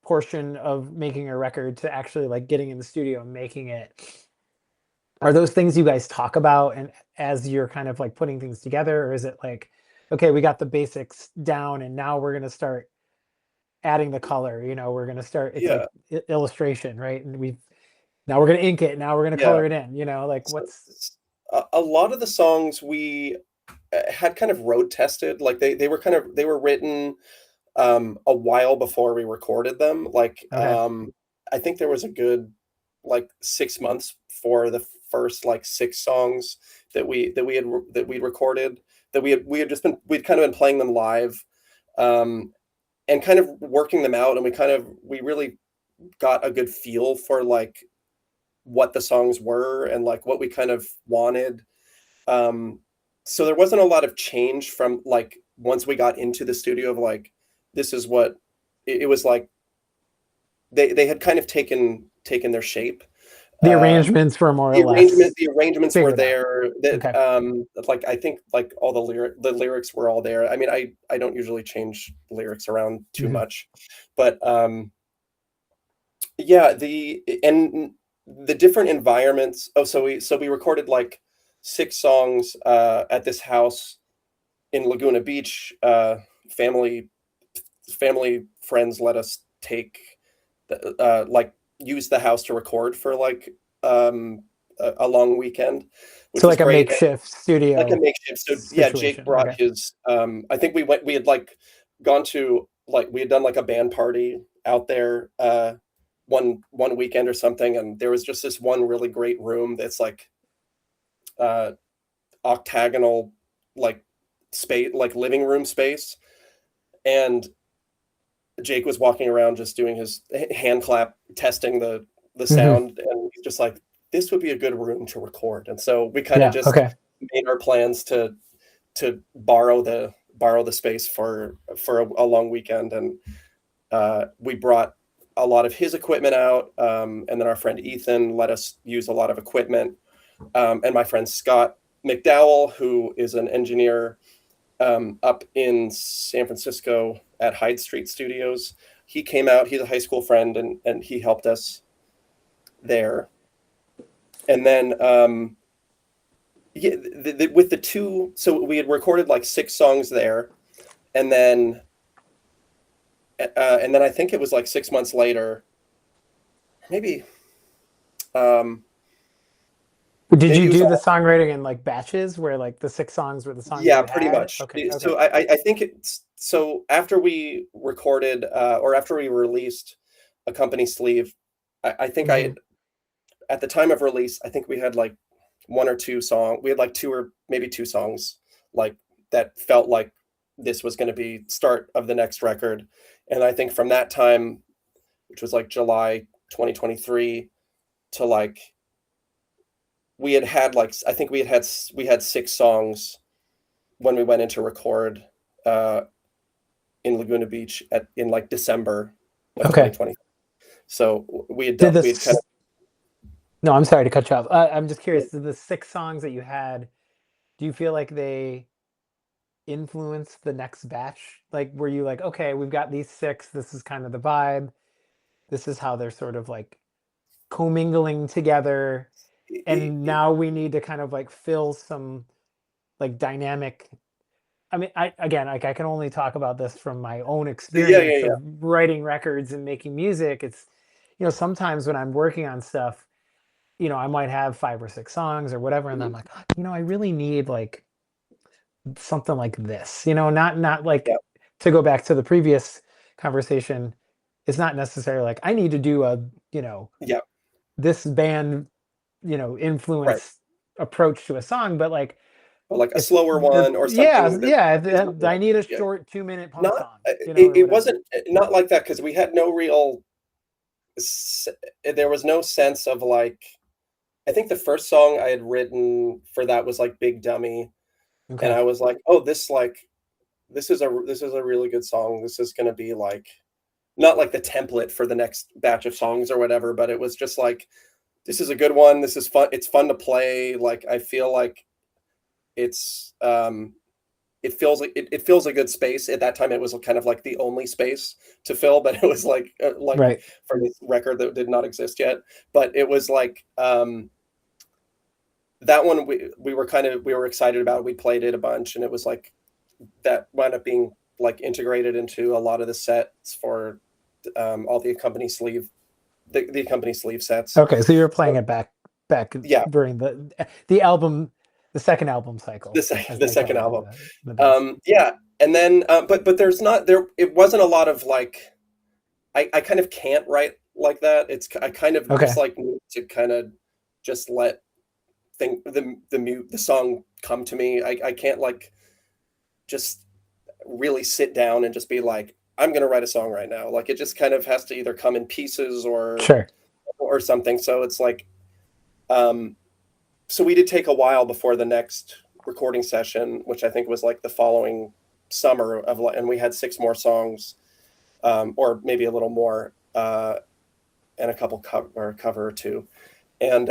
portion of making a record to actually like getting in the studio and making it, are those things you guys talk about and as you're kind of like putting things together, or is it like, okay, we got the basics down and now we're going to start adding the color, we're going to start, it's Yeah. like illustration, right? And we've now we're going to ink it, now we're going to Yeah. color it in, like So what's a lot of the songs we had kind of road tested, like they were written a while before we recorded them. Like okay. I think there was a good like 6 months for the first like six songs that we recorded, that we'd kind of been playing them live, um, and kind of working them out, and we really got a good feel for like what the songs were and like what we kind of wanted. Um, so there wasn't a lot of change from like once we got into the studio of like this is what it was like. They had kind of taken their shape. The Uh, arrangements were more or less the arrangements were figured out. there. That Okay. like I think like all the lyrics were all there. I mean, I don't usually change lyrics around too Hmm. much, but yeah, the different environments. Oh, so we recorded like six songs at this house in Laguna Beach. Family friends let us take like use the house to record for like a long weekend, which So was like a great. makeshift Like a studio makeshift. So yeah, Jake situation. brought Okay. his. I think we had like gone to like we had done like a band party out there one weekend or something, and there was just this one really great room that's like uh octagonal like space, like living room space, and Jake was walking around just doing his hand clap, testing the Hmm. sound, and he's just like, this would be a good room to record. And so we kind of Yeah. just Okay. made our plans to borrow the space for a long weekend, and we brought a lot of his equipment out, and then our friend Ethan let us use a lot of equipment, and my friend Scott McDowell, who is an engineer up in San Francisco at Hyde Street Studios. He came out. He's a high school friend, and he helped us there. And then yeah, with the two, so we had recorded like six songs there, and then I think it was like 6 months later, maybe um, Did you maybe it was do the all, songwriting in like batches where like the six songs were the songs yeah, you pretty had? much. Okay. Okay. So I think it's so after we recorded or after we released a company sleeve, I think I Hmm. at the time of release, I think we had like one or two song. We had like two or maybe two songs like that felt like this was going to be start of the next record. And I think from that time, which was like July 2023 to like I think we had six songs when we went into record uh in Laguna Beach in like December of Okay. 2020. So Did we had kind this, of no, I'm sorry to cut you off. I'm just curious, did the six songs that you had, do you feel like they influenced the next batch? Like, were you like, okay, we've got these six, this is kind of the vibe, this is how they're sort of like commingling together, and it, now we need to kind of like fill some like dynamic I mean, again, like I can only talk about this from my own Yeah, yeah, experience yeah, of writing records and making music. It's, sometimes when I'm working on stuff, I might have 5 or 6 songs or whatever, and I'm mhm, like, "Oh, I really need like something like this, not like yeah, to go back to the previous conversation. It's not necessarily like I need to do a, yeah, this band, right. influence approach to a song, but like But like a if slower one or yeah, something that yeah, isn't I like, need a yeah, short 2-minute punk not song, it, or it whatever. wasn't not like that because we had no real there was no sense of like I think the first song I had written for that was like Big Dummy, and Okay. I was like, oh, this is a really good song. This is gonna be like not like the template for the next batch of songs or whatever, but it was just like this is a good one. This is fun. It's fun to play. Like I feel like it's it fills a good space. At that time, it was kind of like the only space to fill, but it was like Right. for this record that did not exist yet. But it was like that one we were excited about. We played it a bunch, and it was like that wound up being like integrated into a lot of the sets for all the company sleeve the company sleeve sets. Okay, so you're playing So, it back yeah, during the album, the second album cycle, as the they second call it, album. the bands. Yeah, and then but there's not there. It wasn't a lot of like I kind of can't write like that. I kind of just Okay, like need to kind of just let the song come to me. I can't like just really sit down and just be like I'm gonna write a song right now. Like it just kind of has to either come in pieces sure. or something. So it's like um, so we did take a while before the next recording session, which I think was like the following summer and we had 6 more songs, or maybe a little more, and a couple cover or two, and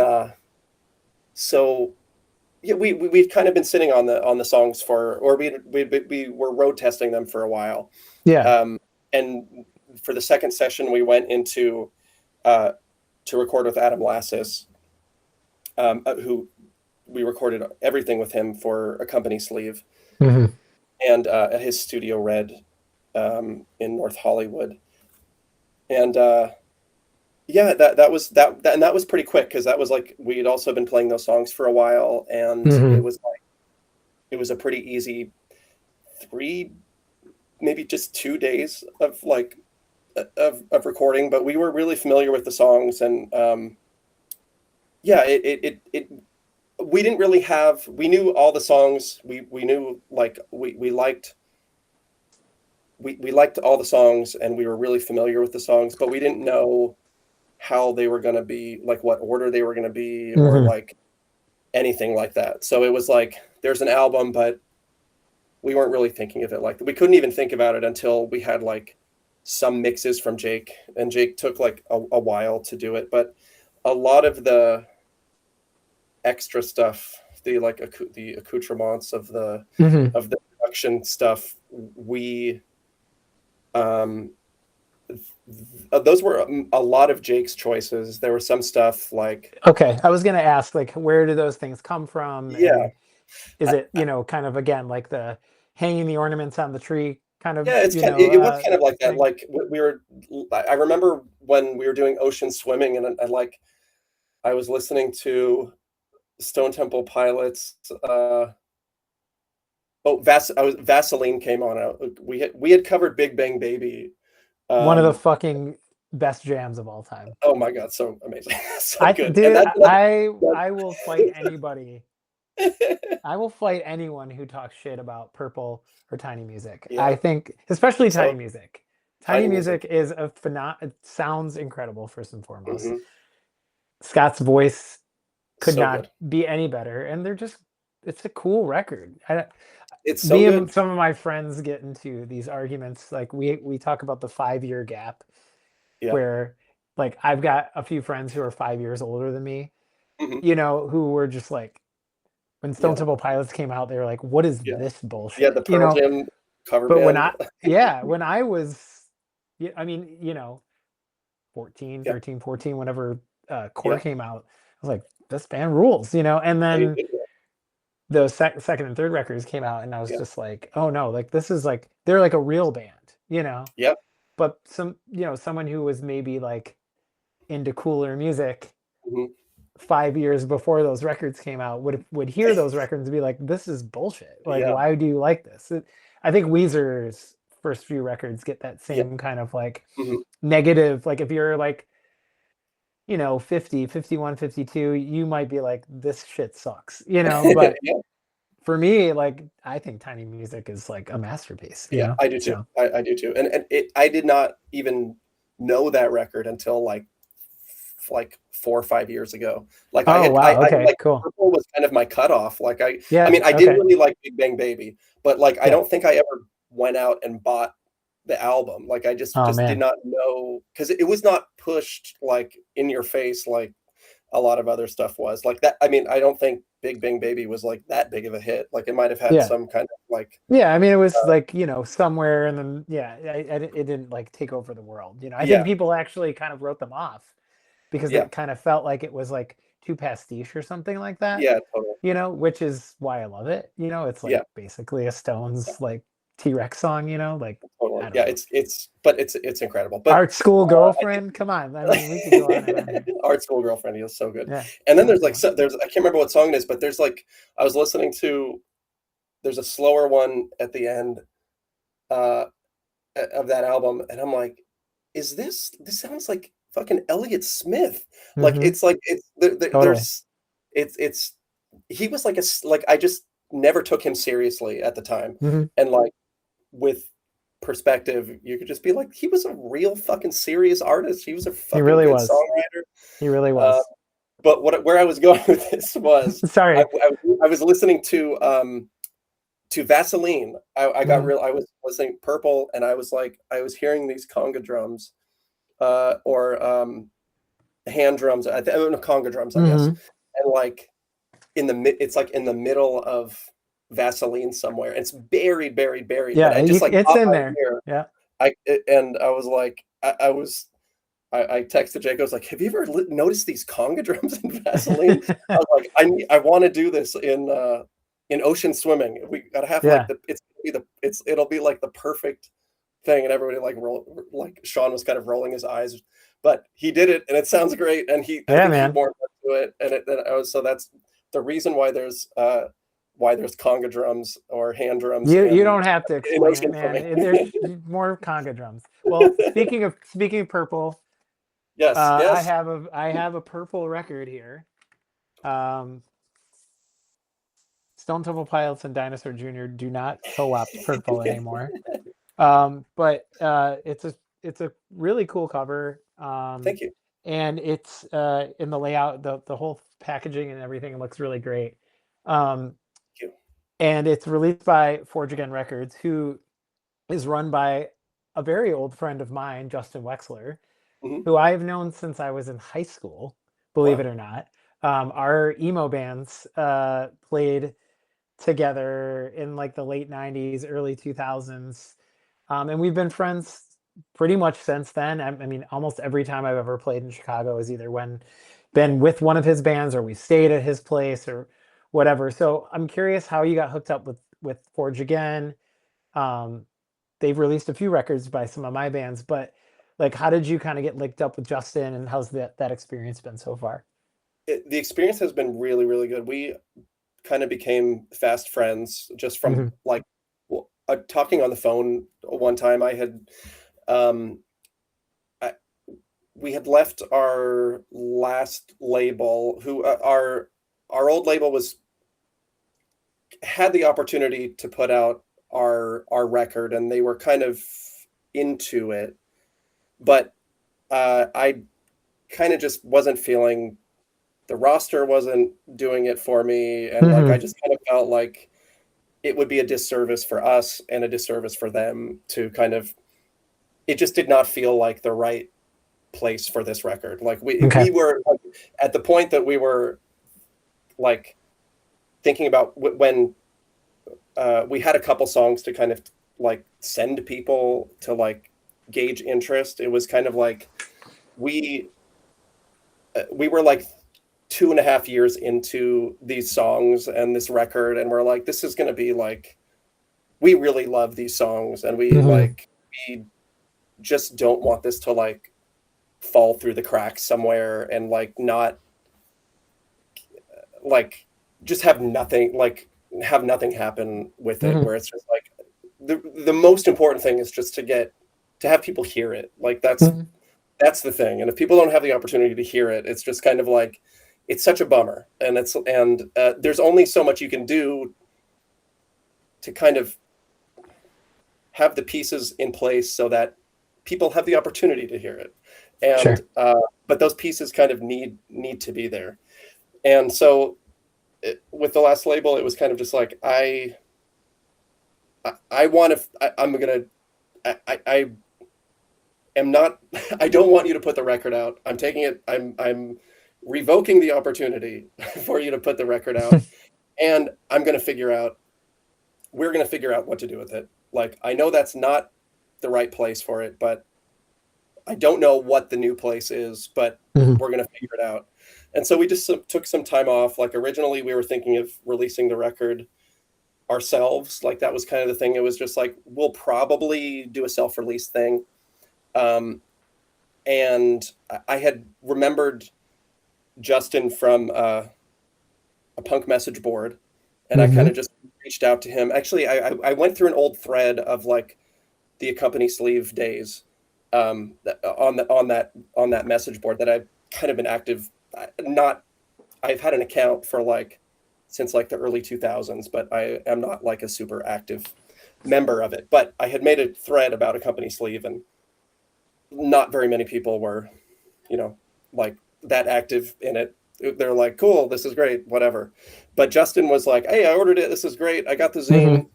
so yeah, we've kind of been sitting on the songs or we were road testing them for a while, Yeah. um, and for the second session we went into uh, to record with Adam Lassis, who we recorded everything with him for a company sleeve Hmm. and at his studio Red, in North Hollywood, and yeah, and that was pretty quick because that was like we had also been playing those songs for a while, and Hmm. it was a pretty easy 3, maybe just 2 days of like of recording, but we were really familiar with the songs, and yeah, it we didn't really have we knew all the songs we knew like we liked we liked all the songs and we were really familiar with the songs, but we didn't know how they were going to be, like what order they were going to be or Hmm. like anything like that. So it was like there's an album, but we weren't really thinking of it like that. We couldn't even think about it until we had like some mixes from Jake, and Jake took like a while to do it, but a lot of the extra stuff, the like the accoutrements Hmm. of the production stuff, we um those were a lot of Jake's choices. There was some stuff like Okay, I was gonna ask, like, where do those things come from, yeah, and is I, it, kind of again like the hanging the ornaments on the tree kind of, yeah, it was kind of like that. thing? Like we were, I remember when we were doing ocean swimming, and like I was listening to Stone Temple Pilots. Vaseline came on out. We had covered Big Bang Baby. One of the Um, fucking best jams of all time. oh my god, so amazing, so good. And Dude, that's I will fight anybody. I will fight anyone who talks shit about Purple or Tiny Music. I yeah. think, especially Tiny So Music. Tiny Tiny Music. Music is it sounds incredible first and foremost. Hmm. Scott's voice could So not good. be any better, and it's a cool record. It's so Me and good. some of my friends get into these arguments, like we talk about the 5-year gap, Yeah. where like I've got a few friends who are 5 years older than me, Hmm. who were just like, when Stone Yeah. Temple Pilots came out, they were like, what is Yeah. this Yeah. bullshit? The Pearl Jam cover But band. when I was, yeah, I mean, 14, Yeah. 13, 14, whenever Core Yeah. came out, I was like, this band rules, and They then did. those second and third records came out, and I was Yeah. just like, oh no, like this is like they're like a real band, you know. Yep. But some, you know, someone who was maybe like into cooler music Mhm. 5 years before those records came out would hear those records and be like, this is bullshit. Like, Yeah. why do you like this? I think Weezer's first few records get that Yeah. same kind of like Mhm. negative. Like if you're like, you know, 50, 51, 52, you might be like, this shit sucks, you know. But Yeah. for me, like, I think Tiny Music is like a masterpiece, you Yeah, know. I do too. So I do too. And I did not even know that record until like 4 or 5 years ago. Like I oh had wow, I okay, like cool. Purple was kind of my cutoff. Like I Yeah, mean I did okay. really like Big Bang Baby, but like I Yeah. don't think I ever went out and bought the album. Like I Oh just did man. not know because it was not pushed like in your face like a lot of other stuff was. Like that I mean I don't think Big Bang Baby was like that big of a hit. Like it might have had Yeah. some kind of like Yeah, I mean, it was like, you know, somewhere, and then, yeah, it didn't like take over the world. You know, I think yeah, people actually kind of wrote them off because yeah, it kind of felt like it was like too pastiche or something like that, yeah, totally. you know, which is why I love it. You know, it's like Yeah. basically a Stones like T-Rex song, you know, like, Totally. I don't Yeah, know. but it's incredible. But Art School I think Girlfriend, come on. I mean, we could go on and on here. Art School Girlfriend is so good. Yeah, And then there's that's like one. so, there's I can't remember what song it is, but there's like I was listening to there's a slower one at the end uh of that album and I'm like, is this sounds like fucking Elliott Smith. Mm-hmm. Like it's Totally. there's it's he was like like I just never took him seriously at the time. Mm-hmm. And like with perspective, you could just be like, he was a real fucking serious artist. He was a He fucking really good was. songwriter. He really Uh, was. but where I was going with this was, Sorry. I was listening to Vaseline. Mm-hmm. I was listening Purple, and I was like, I was hearing these conga drums, or hand drums. No, conga drums, I guess, Mm-hmm. and like it's like in the middle of Vaseline somewhere. It's buried, buried, buried. But Yeah, I just like it's caught in my there. ear. Yeah. And I was like, I texted Jake. I was like, "Have you ever noticed these conga drums in Vaseline?" I was like, I want to do this in ocean swimming. We gotta have like Yeah. it'll be like the perfect thing." And everybody like Sean was kind of rolling his eyes, but he did it, and it sounds great. And I Yeah, think he man. warmed up to it, and I was so that's the reason why there's conga drums or hand drums You don't have to in explain it, ocean man. swimming. There's more conga drums. Well, speaking of purple, Yes, yes. I have a purple record here. Um, Stone Temple Pilots and Dinosaur Jr. do not co-opt purple anymore. But it's a really cool cover. Thank you. And it's in the layout, the whole packaging and everything looks really great. Um, Thank you. and it's released by Forge Again Records, who is run by a very old friend of mine, Justin Wexler, Mhm. who I've known since I was in high school, believe it Wow. or not. Our emo bands played together in like the late 90s, early 2000s. And we've been friends pretty much since then. I mean, almost every time I've ever played in Chicago is either when been with one of his bands or we stayed at his place or whatever. So I'm curious how you got hooked up with Forge Again. Um, they've released a few records by some of my bands, but like, how did you kind of get linked up with Justin, and how's that experience been so far? The experience has been really, really good. We kind of became fast friends just from Hmm. like talking on the phone one time. Um, I, we had left our last label, who our old label was had the opportunity to put out our record, and they were kind of into it, but I kind of just wasn't feeling the roster wasn't doing it for me, and like I Hmm. just kind of felt like it would be a disservice for us and a disservice for them to kind of it just did not feel like the right place for this record. Like Okay. we were like, at the point that we were like thinking about when we had a couple songs to kind of like send people to like gauge interest. It was kind of like we we were like 2.5 years into these songs and this record, and we're like, this is going to be like, we really love these songs, and Hmm. we just don't want this to like fall through the cracks somewhere and like not like just have nothing happen with it, Hmm. where it's just like the most important thing is just to have people hear it. Like Hmm. that's the thing. And if people don't have the opportunity to hear it, it's just kind of like, it's such a bummer. And there's only so much you can do to kind of have the pieces in place so that people have the opportunity to hear it. And Sure. but those pieces kind of need to be there. And so with the last label, it was kind of just like, I want to I'm gonna I am not I don't want you to put the record out. I'm taking it I'm revoking the opportunity for you to put the record out, and we're going to figure out what to do with it. Like, I know that's not the right place for it, but I don't know what the new place is, but Hmm. we're going to figure it out. And so we just took some time off. Like, originally we were thinking of releasing the record ourselves. Like, that was kind of the thing. It was just like, we'll probably do a self-release thing. Um, and I had remembered Justin from a punk message board, and I kind Hmm. of just reached out to him. Actually, I went through an old thread of like the Accompany Sleeve days, on that message board that I've kind of been active. Not I've had an account for like since like the early 2000s, but I am not like a super active member of it. But I had made a thread about Accompany Sleeve, and not very many people were, you know, like that active in it. They're like, cool, this is great, whatever. But Justin was like, hey, I ordered it. This is great. I got the Hmm. zine.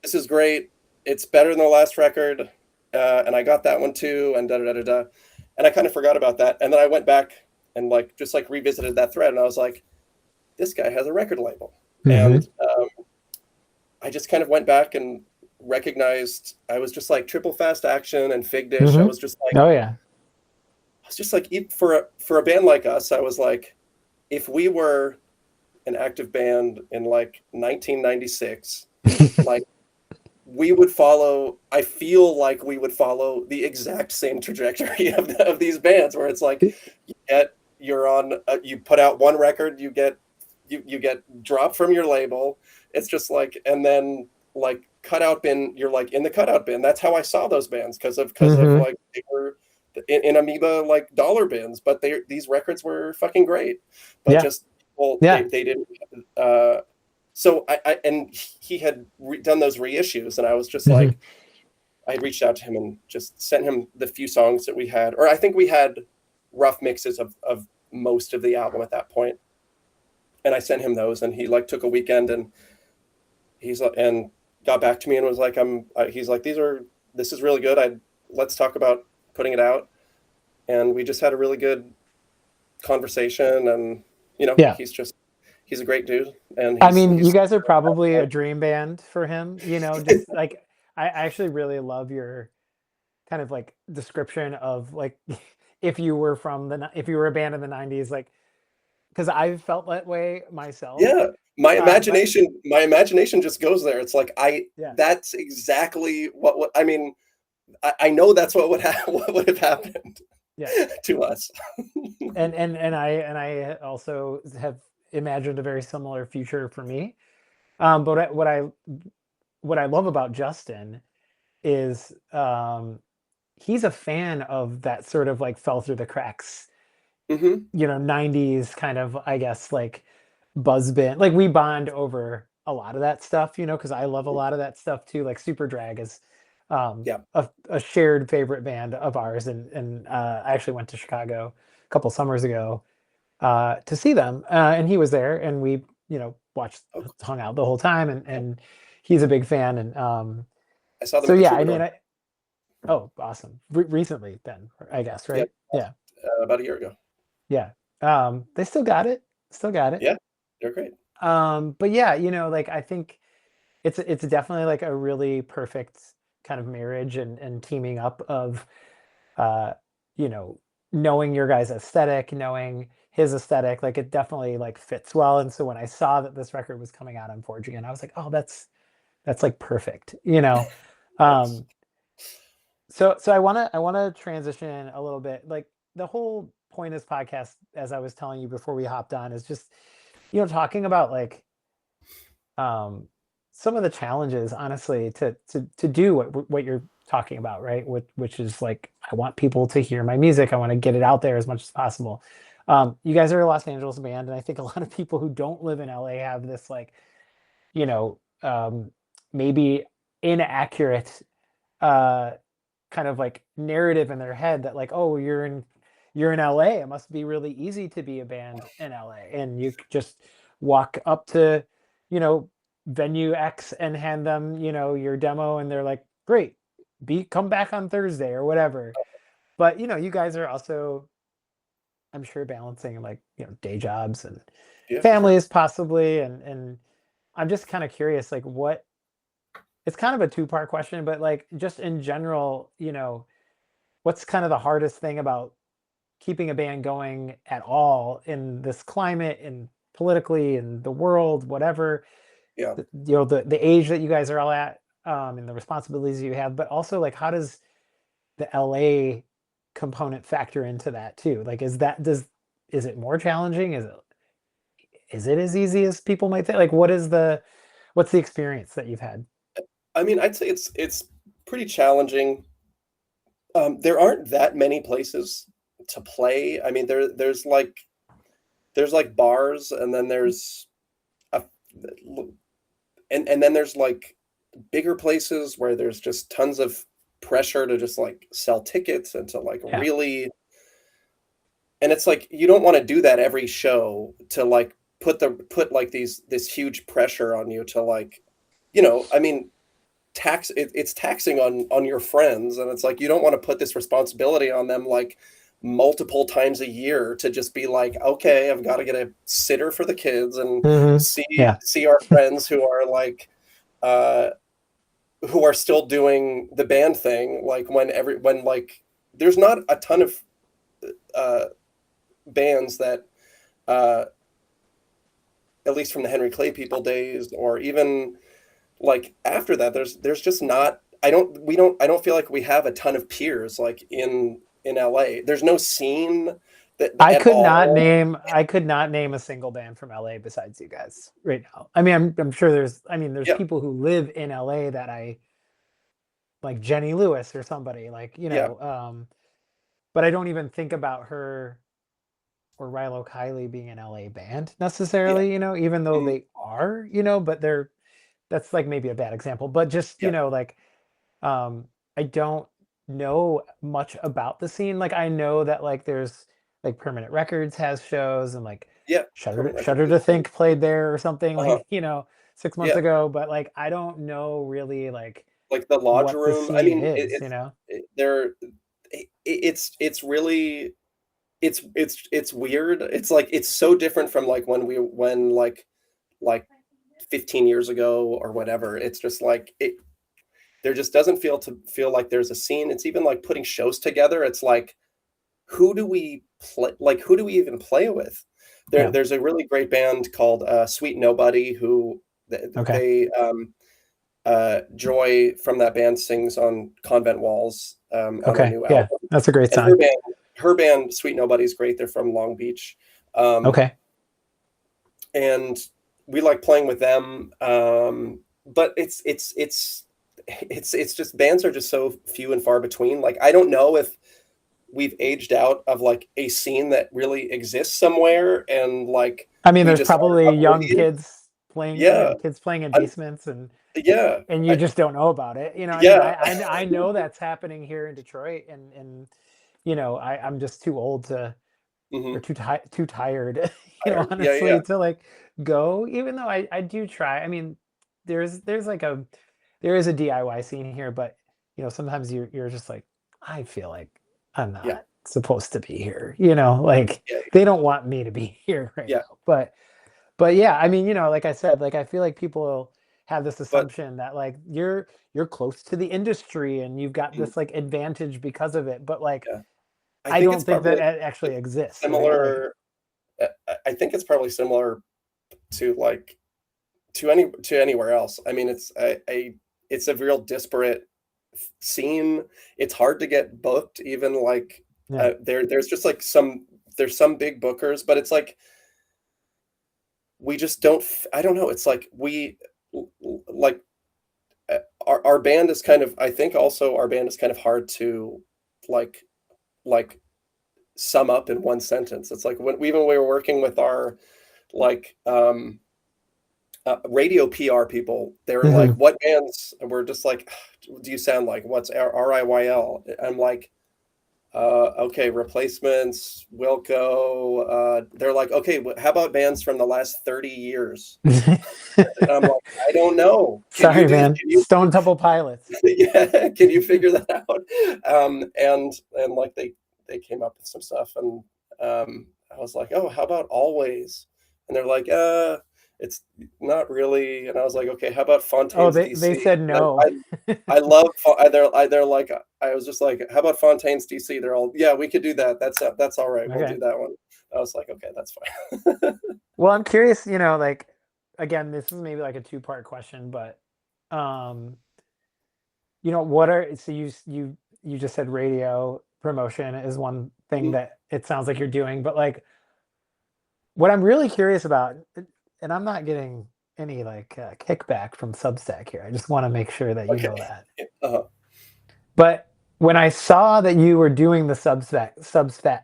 This is great. It's better than the last record. And I got that one too. And da da da da da. And I kind of forgot about that. And then I went back and like just like revisited that thread. And I was like, this guy has a record label. Hmm. And I just kind of went back and recognized I was just like Triple Fast Action and Fig Dish. Hmm. Oh yeah. I was just like, for a band like us, I was like, if we were an active band in like 1996, like we would follow. I feel like we would follow the exact same trajectory of these bands, where it's like, you put out one record, you get dropped from your label. It's just like, and then like cutout bin, you're like in the cutout bin. That's how I saw those bands, because of Hmm. like they were in amoeba like dollar bins, but these records were fucking great, but Yeah. just, well, Yeah. they didn't. uh so I and he had done those reissues, and I was just Hmm. like, I reached out to him and just sent him the few songs that we had, or I think we had rough mixes of most of the album at that point, and I sent him those, and he like took a weekend, and he's like, and got back to me and was like, he's like, this is really good. Let's talk about putting it out. And we just had a really good conversation, and Yeah. he's a great dude, and I mean, you he's guys are probably a dream band for him, just like I actually really love your kind of like description of like if you were if you were a band in the 90s, like because I felt that way myself. Yeah, But my imagination just goes there. It's like, yeah. that's exactly what I mean. I know that's what would what would have happened Yeah. to us. And I also have imagined a very similar future for me. But what I love about Justin is he's a fan of that sort of like fell through the cracks, Hmm. 90s kind of, I guess, like buzz band. Like we bond over a lot of that stuff, because I love a lot of that stuff too. Like Super Drag is Yeah. a shared favorite band of ours, and I actually went to Chicago a couple summers ago to see them, and he was there, and we watched, Oh, cool. hung out the whole time, and he's a big fan, and I saw them so at the yeah, I mean, Troubadour. oh, awesome. Recently, then, I guess, Yeah, right? Yeah, about a year ago. yeah. They still got it, still got it. Yeah, they're great. But yeah, like I think it's definitely like a really perfect kind of marriage and teaming up of uh, you know, knowing your guys' aesthetic, knowing his aesthetic, like it definitely like fits well. And so when I saw that this record was coming out on Forge Again, I was like, oh, that's like perfect, you know. Thanks. Um, so I wanna transition a little bit. Like the whole point of this podcast, as I was telling you before we hopped on, is just talking about like um some of the challenges, honestly, to do what you're talking about, right? Which is like I want people to hear my music. I want to get it out there as much as possible. You guys are a Los Angeles band, and I think a lot of people who don't live in LA have this like you know maybe inaccurate uh kind of like narrative in their head that like, oh, you're in LA, it must be really easy to be a band in LA, and you could just walk up to you know venue X and hand them your demo, and they're like, great, be come back on Thursday or whatever. But you guys are also, I'm sure, balancing like day jobs and Yeah, for sure. families possibly, and I'm just kind of curious, like what, it's kind of a two-part question, but like just in general, what's kind of the hardest thing about keeping a band going at all in this climate and politically in the world, whatever, Yeah. the age that you guys are all at, and the responsibilities you have, but also like how does the LA component factor into that too? Like, is it more challenging? Is it as easy as people might think? Like, what's the experience that you've had? I mean, I'd say it's pretty challenging. There aren't that many places to play. I mean, there's like bars, and then there's a and then there's like bigger places where there's just tons of pressure to just like sell tickets and to like Yeah. really, and it's like you don't want to do that every show to like put like this huge pressure on you to like, I mean, it's taxing on your friends, and it's like you don't want to put this responsibility on them like multiple times a year to just be like, okay, I've got to get a sitter for the kids and Hmm. see Yeah. see our friends who are like uh who are still doing the band thing, like when like there's not a ton of uh bands that uh at least from the Henry Clay people days, or even like after that, there's just not, I don't feel like we have a ton of peers like in LA. There's no scene that at all. I could not name a single band from LA besides you guys right now. I mean, I'm sure there's Yeah, people who live in LA that I like, Jenny Lewis or somebody like, yeah, but I don't even think about her or Rilo Kiley being an LA band yeah, necessarily, even though mhm, they are, but that's like maybe a bad example, but just, yeah, like, um, I don't know much about the scene. Like I know that like there's like Permanent Records has shows, and like yeah. Shudder Permanent Records Shudder is to great. Think played there or something Uh-huh. like, 6 months Yeah, ago, but like I don't know really like like the Lodge what the Room. I scene mean, is, it's really, it's weird. It's like it's so different from like when like 15 years ago or whatever. It's just like there just doesn't feel like there's a scene. It's even like putting shows together. It's like, who do we play? Like, who do we even play with? Yeah. There's a really great band called Sweet Nobody, who Okay. they Joy from that band sings on Convent Walls, on their Okay. new Yeah. album. That's a great And song. her band Sweet Nobody is great. They're from Long Beach, um, Okay. and we like playing with them. But it's just bands are just so few and far between. Like I don't know if we've aged out of like a scene that really exists somewhere, and like I mean, we there's just probably aren't young upgraded. kids playing, Yeah, kids playing in I'm, basements, and yeah, you just don't know about it. I mean, yeah. I know that's happening here in Detroit, and I'm just too old to, or Hmm. too tired, Tired. Yeah, yeah, honestly, to like go. Even though I do try. I mean, there's like there is a DIY scene here, but sometimes you're just like, I feel like I'm yeah, not supposed to be here. Like yeah, they don't want me to be here right yeah. now. But yeah, I mean, like I said, like I feel like people have this But assumption that like you're close to the industry and you've got mhm, this like advantage because of it. But like yeah, I I think don't it's think that probably it actually exists, right? Like, similar. I think it's probably similar to like to anywhere else. I mean, it's a real disparate scene. It's hard to get booked, even like yeah, there's just like there's some big bookers, but it's like we just don't. I don't know. It's like like our band is kind of. I think also our band is kind of hard to like like sum up in one sentence. It's like when even we were working with our like radio PR people, they were like, hmm "What bands?" And we're just like, "Do you sound like what's RIYL?" I'm like, "Okay, Replacements, Wilco." They're like, "Okay, how about bands from the last 30 years?" And I'm like, "I don't know. Can you Sorry, do? man. Can you? Stone Temple Pilots. Yeah, can you figure that out?" And like they came up with some stuff, and I was like, "Oh, how about Always?" And they're like, it's not really." And I was like, "Okay, how about Oh, Fontaine's they DC?" said And no. I love they're like I was just like, "How about Fontaine's DC?" They're all, "Yeah, we could do that. That's all right. We'll Okay. do that one." I was like, "Okay, that's fine." Well, I'm curious, like again, this is maybe like a two-part question, but um, what are so you just said radio promotion is one thing Mhm. that it sounds like you're doing, but like what I'm really curious about, and I'm not getting any like kickback from Substack here. I just want to make sure that you know Okay. that. Uh-huh. But when I saw that you were doing the Substack,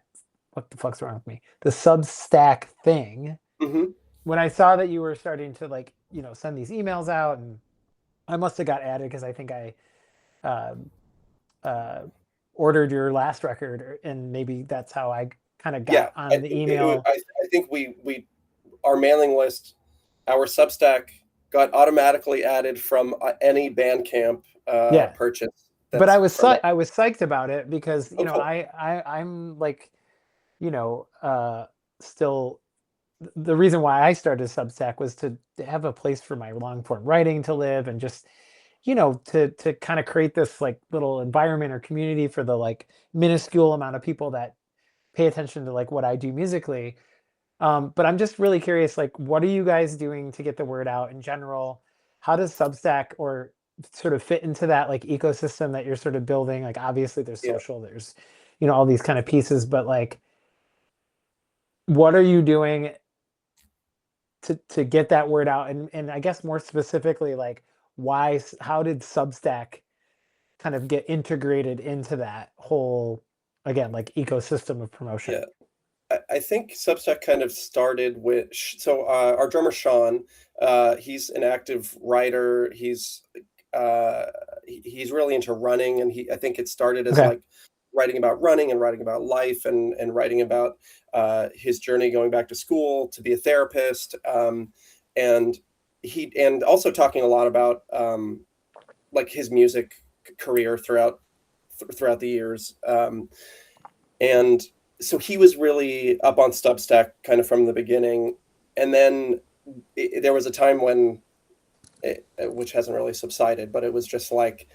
what the fuck's wrong with me? The Substack thing. Hmm. When I saw that you were starting to like, send these emails out, and I must have got added because I think I uh, uh, ordered your last record, and maybe that's how I kind of Yeah, got on the email. I think we our mailing list, our Substack got automatically added from any Bandcamp Yeah, purchase but I that's was from it. I was psyched about it because Oh, cool. I'm like, you know uh still, the reason why I started Substack was to have a place for my long form writing to live, and just to kind of create this like little environment or community for the like minuscule amount of people that pay attention to like what I do musically. But I'm just really curious, like, what are you guys doing to get the word out in general? How does Substack or sort of fit into that like ecosystem that you're sort of building? Like, obviously there's Yeah. social, there's, all these kind of pieces, but like, what are you doing to get that word out? And I guess more specifically, like, how did Substack kind of get integrated into that whole, again, like ecosystem of promotion? Yeah. I think Substack kind of started with so our drummer Sean, he's an active writer. Uh, he's really into running, and I think it started as Okay. like writing about running and writing about life and writing about his journey going back to school to be a therapist, and and also talking a lot about like his music career throughout the years. And so he was really up on Substack kind of from the beginning. And then there was a time when, which hasn't really subsided, but it was just like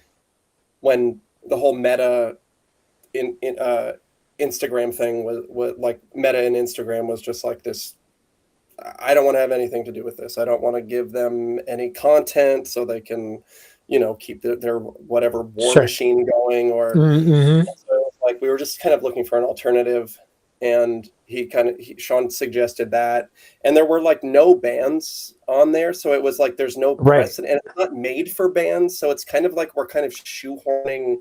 when the whole meta in Instagram thing was like meta in Instagram was just like this. I don't want to have anything to do with this. I don't want to give them any content so they can, keep their whatever war Sure. machine going. Or Mm-hmm. so like we were just kind of looking for an alternative, and Sean suggested that, and there were like no bands on there, so it was like there's no Right. precedent, and it's not made for bands, so it's kind of like we're kind of shoehorning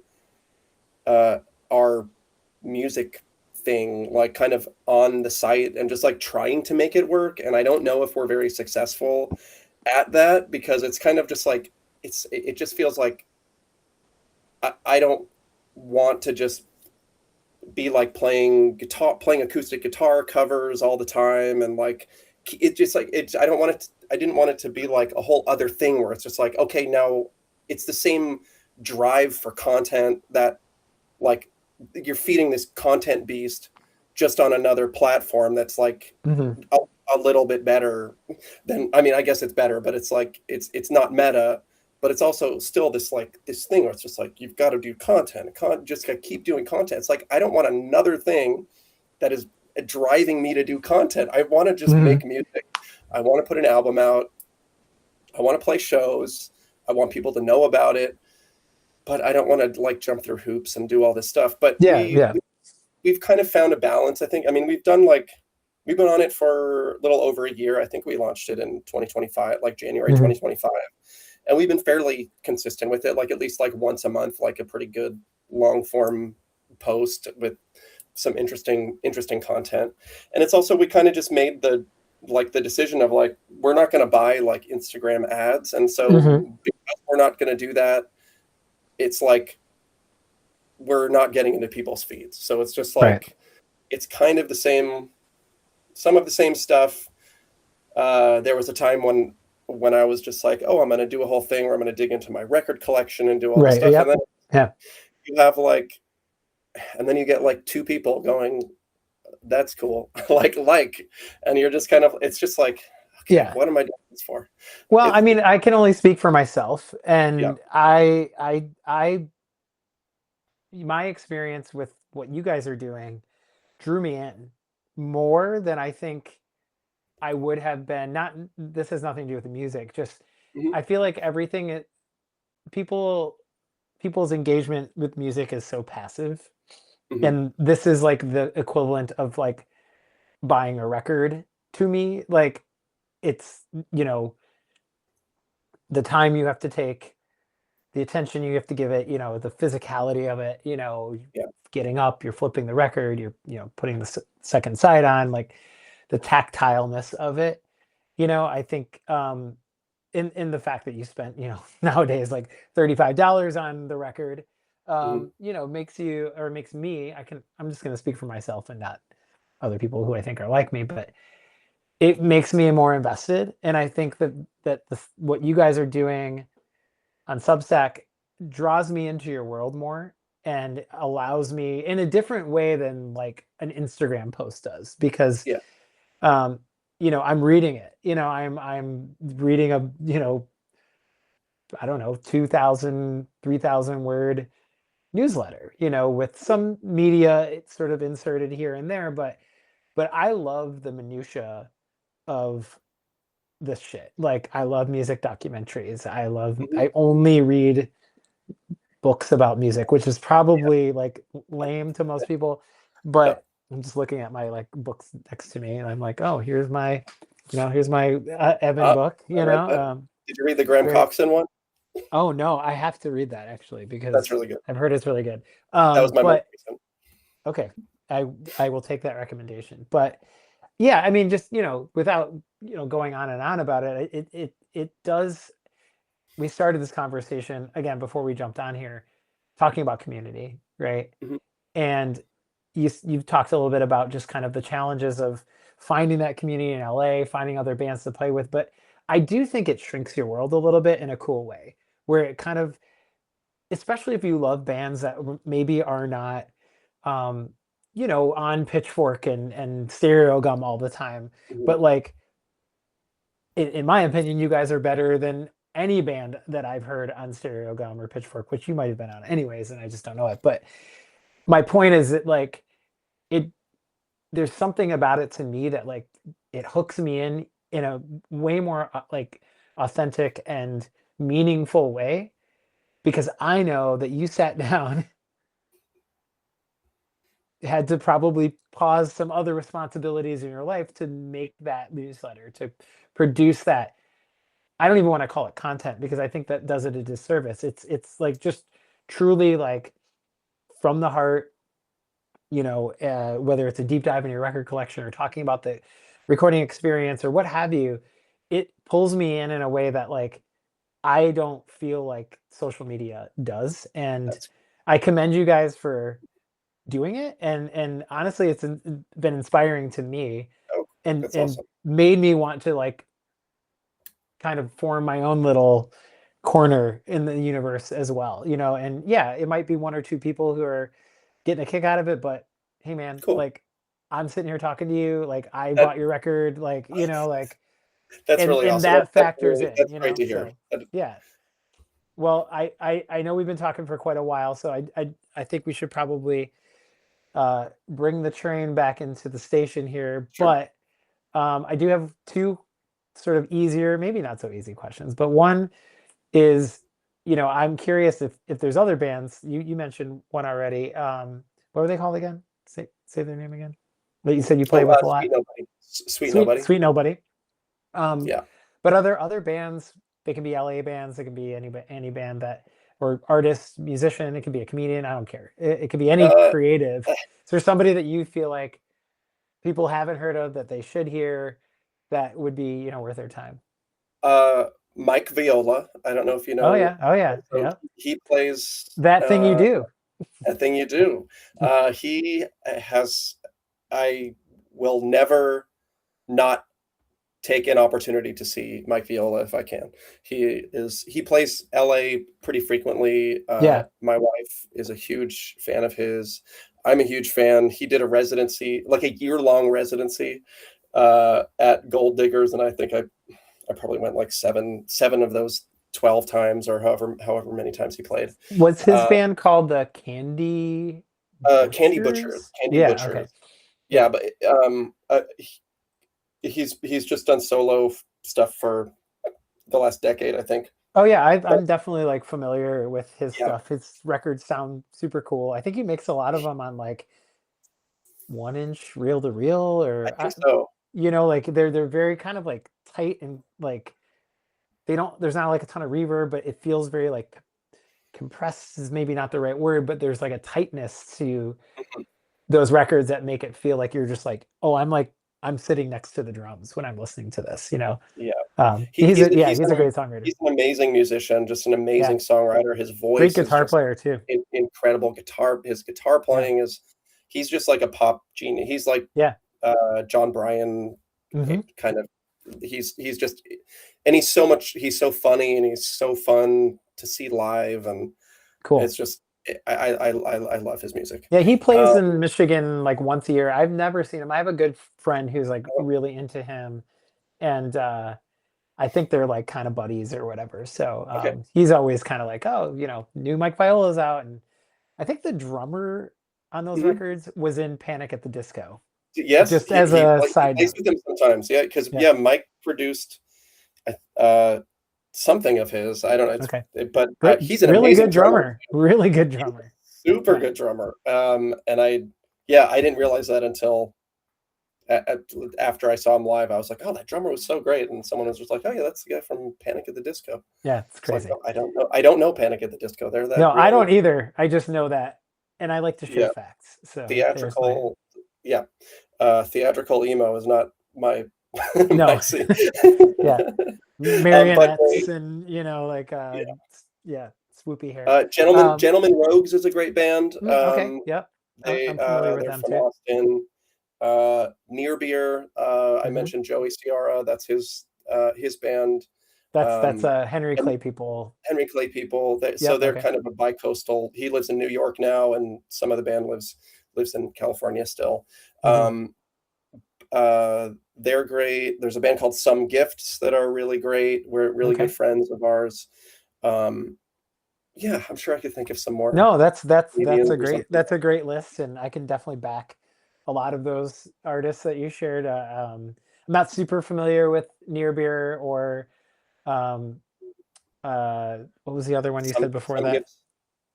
our music thing like kind of on the site and just like trying to make it work. And I don't know if we're very successful at that, because it's kind of just like it just feels like I don't want to just be like playing acoustic guitar covers all the time, and like it just like it I don't want it I didn't want it to be like a whole other thing where it's just like, okay, now it's the same drive for content that like you're feeding this content beast just on another platform that's like Mm-hmm. a little bit better than, I mean, I guess it's better, but it's like it's not meta, but it's also still this like this thing where it's just like you've got to do content, just got to keep doing content. It's like I don't want another thing that is driving me to do content. I want to just Mhm. make music. I want to put an album out. I want to play shows. I want people to know about it, but I don't want to like jump through hoops and do all this stuff. But Yeah, yeah. we've kind of found a balance, I think. I mean, we've done like we've been on it for a little over a year. I think we launched it in 2025, like January Mhm. 2025. And we've been fairly consistent with it, like at least like once a month, like a pretty good long form post with some interesting content. And it's also we kind of just made the decision of like we're not going to buy like Instagram ads, and so Mhm. because we're not going to do that, it's like we're not getting into people's feeds. So it's just Right. like it's kind of the same, some of the same stuff. There was a time when I was just like, oh, I'm going to do a whole thing where I'm going to dig into my record collection and do all this Right. stuff, and Yep. then Yeah. you have like, and then you get like two people going, that's cool, and you're just kind of, it's just like, okay, Yeah. what am I doing this for? Well, I It's mean, I can only speak for myself, yeah, and my experience with what you guys are doing drew me in more than I think I would have been. Not this has nothing to do with the music. Just hmm I feel like everything people people's engagement with music is so passive, hmm and this is like the equivalent of like buying a record to me. Like it's the time you have to take, the attention you have to give it, the physicality of it, yeah, getting up, you're flipping the record, you're, putting the second side on, like the tactileness of it. I think in the fact that you spent, nowadays like $35 on the record, hmm makes you, or makes me, I'm just going to speak for myself and not other people who I think are like me, but it makes me more invested. And I think that what you guys are doing on Substack draws me into your world more and allows me in a different way than like an Instagram post does, because yeah, um I'm reading it. I'm reading a, I don't know, 2,000, 3,000 word newsletter, with some media it's sort of inserted here and there, but I love the minutia of this shit. Like I love music documentaries. hmm I only read books about music, which is yeah, probably like lame to most people, no. but I'm just looking at my like books next to me and I'm like, oh, here's my Evan uh, book, I read that. Did you read the Graham great. Coxon one? Oh no, I have to read that actually That's because really good. I've heard it's really good. That was my most But recent. okay, I I will take that recommendation. But yeah, I mean, just without going on and on about it, it does. We started this conversation again before we jumped on here, talking about community, right? hmm And you've talked a little bit about just kind of the challenges of finding that community in LA, finding other bands to play with, but I do think it shrinks your world a little bit in a cool way, where it kind of, especially if you love bands that maybe are not um on Pitchfork and Stereo Gum all the time, hmm but like in my opinion you guys are better than any band that I've heard on Stereo Gum or Pitchfork, which you might have been on anyways and I just don't know it. But my point is that like it there's something about it to me that like it hooks me in a way more like authentic and meaningful way, because I know that you sat down, had to probably pause some other responsibilities in your life to make that newsletter, to produce that. I don't even want to call it content because I think that does it a disservice. It's like just truly like from the heart, whether it's a deep dive in your record collection or talking about the recording experience or what have you, it pulls me in a way that like I don't feel like social media does. And That's I commend you guys for doing it. And honestly, it's been inspiring to me oh, that's and awesome. made me want to like kind of form my own little corner in the universe as well, and yeah, it might be one or two people who are getting a kick out of it, but hey man, Cool. like I'm sitting here talking to you, like I That bought your record, like, like, that's and really and awesome. that That's factors in, great to hear. so yeah. Well, I know we've been talking for quite a while, so I think we should probably bring the train back into the station here. Sure. But I do have two sort of easier, maybe not so easy questions. But one is, I'm curious if there's other bands. You mentioned one already. What were they called again? Say their name again. That you said you play Oh, with a Sweet lot. Nobody. Sweet Nobody. Sweet Nobody. Um, Yeah. but other bands, they can be LA bands, they can be any band that, or artist, musician, it can be a comedian, I don't care. It could be any Uh, creative. Is there somebody that you feel like people haven't heard of that they should hear that would be, worth their time? uh, Mike Viola. I don't know if you Oh know. yeah, oh yeah, So yeah. he plays That thing you do. a thing you do. He has. I will never not take an opportunity to see Mike Viola if I can. He plays LA pretty frequently. Yeah. My wife is a huge fan of his. I'm a huge fan. He did a residency, like a year-long residency, at Gold Diggers, and I think I probably went like seven of those 12 times or however many times he played. Was his Uh, band called the Candy Candy Butcher, Butchers? Candy Yeah, okay. Butcher. Yeah, Yeah. but he's just done solo stuff for the last decade, I think. Oh yeah, But I'm definitely like familiar with his yeah, stuff. His records sound super cool. I think he makes a lot of them on like 1 inch reel to reel, I or think so. like they're very kind of like tight and like they don't. There's not like a ton of reverb, but it feels very like compressed is maybe not the right word, but there's like a tightness to those records that make it feel like you're just like, oh, I'm sitting next to the drums when I'm listening to this. Yeah, He's he's a yeah, he's a great songwriter. he's an amazing musician, just an Yeah, amazing songwriter. His great voice is guitar just player too. incredible. His guitar Yeah, playing is he's just like a pop genius. He's like yeah. John Bryan Hmm. kind of. He's just and he's so funny and he's so fun to see live and Cool. it's just I love his music. Yeah, he plays Um, in Michigan like once a year. I've never seen him. I have a good friend who's like really into him, and I think they're like kind of buddies or whatever. So okay. he's always kind of like, oh, new Mike Viola's out, and I think the drummer on those Mhm. records was in Panic at the Disco. Yes, Just as a he side plays note. with them sometimes. Yeah, because Yeah. yeah, Mike produced uh, something of his. I don't know, Okay. but Great. he's an Really amazing good drummer. drummer. Really good He's a drummer. super Yeah. good drummer. And yeah, I didn't realize that until after I saw him live. I was like, oh, that drummer was so great. And someone was just like, oh yeah, that's the guy from Panic at the Disco. Yeah, it's It's like, crazy. oh, I don't know Panic at the Disco. They're No, that I don't really, either. I just know that, and I like to share yeah, facts. So there's my theatrical, yeah, theatrical emo is not my my no. scene. Yeah. But Marionettes and like yeah, yeah, swoopy hair. Gentlemen Rogues is a great band. Okay, yep. I'm familiar with They're them from too. Austin. Near Beer, I Hmm. mentioned Joey Ciara. That's his band. That's Um, Henry and Clay people. Henry Clay people. So Yep, they're okay. kind of a bi-coastal. He lives in New York now, and some of the band lives in California still. Hmm. Um, they're great. There's a band called Some Gifts that are really great. We're really good Okay. friends of ours. Um, yeah, I'm sure I could think of some more No, that's Canadians a or great something. list, and I can definitely back a lot of those artists that you shared. I'm not super familiar with Near Beer or um, what was the other one you said before Some that? Gifts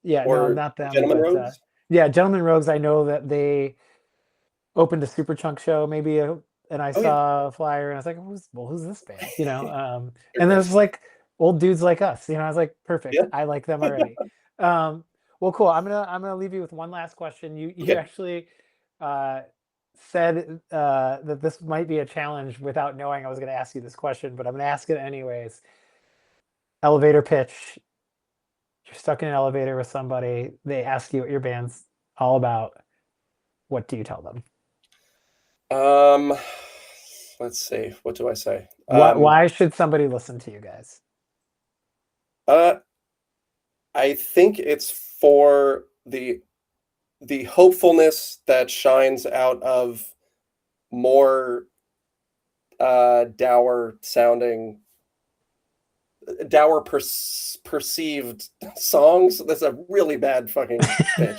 Yeah, no, or not them, Gentlemen but Rogues. yeah, Gentlemen Rogues. I know that they opened a Super Chunk show, maybe, and I Oh yeah, saw a flyer, and I was like, who's this band? they're And then great. it's like old dudes like us. I was like, perfect. Yeah. I like them already. Um, well, cool. I'm gonna leave you with one last question. You Okay. actually uh, said that this might be a challenge without knowing I was going to ask you this question, but I'm going to ask it anyways. Elevator pitch. You're stuck in an elevator with somebody. They ask you what your band's all about. What do you tell them? Um, let's see. What do I say? Why should somebody listen to you guys? Uh, I think it's for the hopefulness that shines out of more dour sounding dour perceived songs. That's a really bad fucking pitch.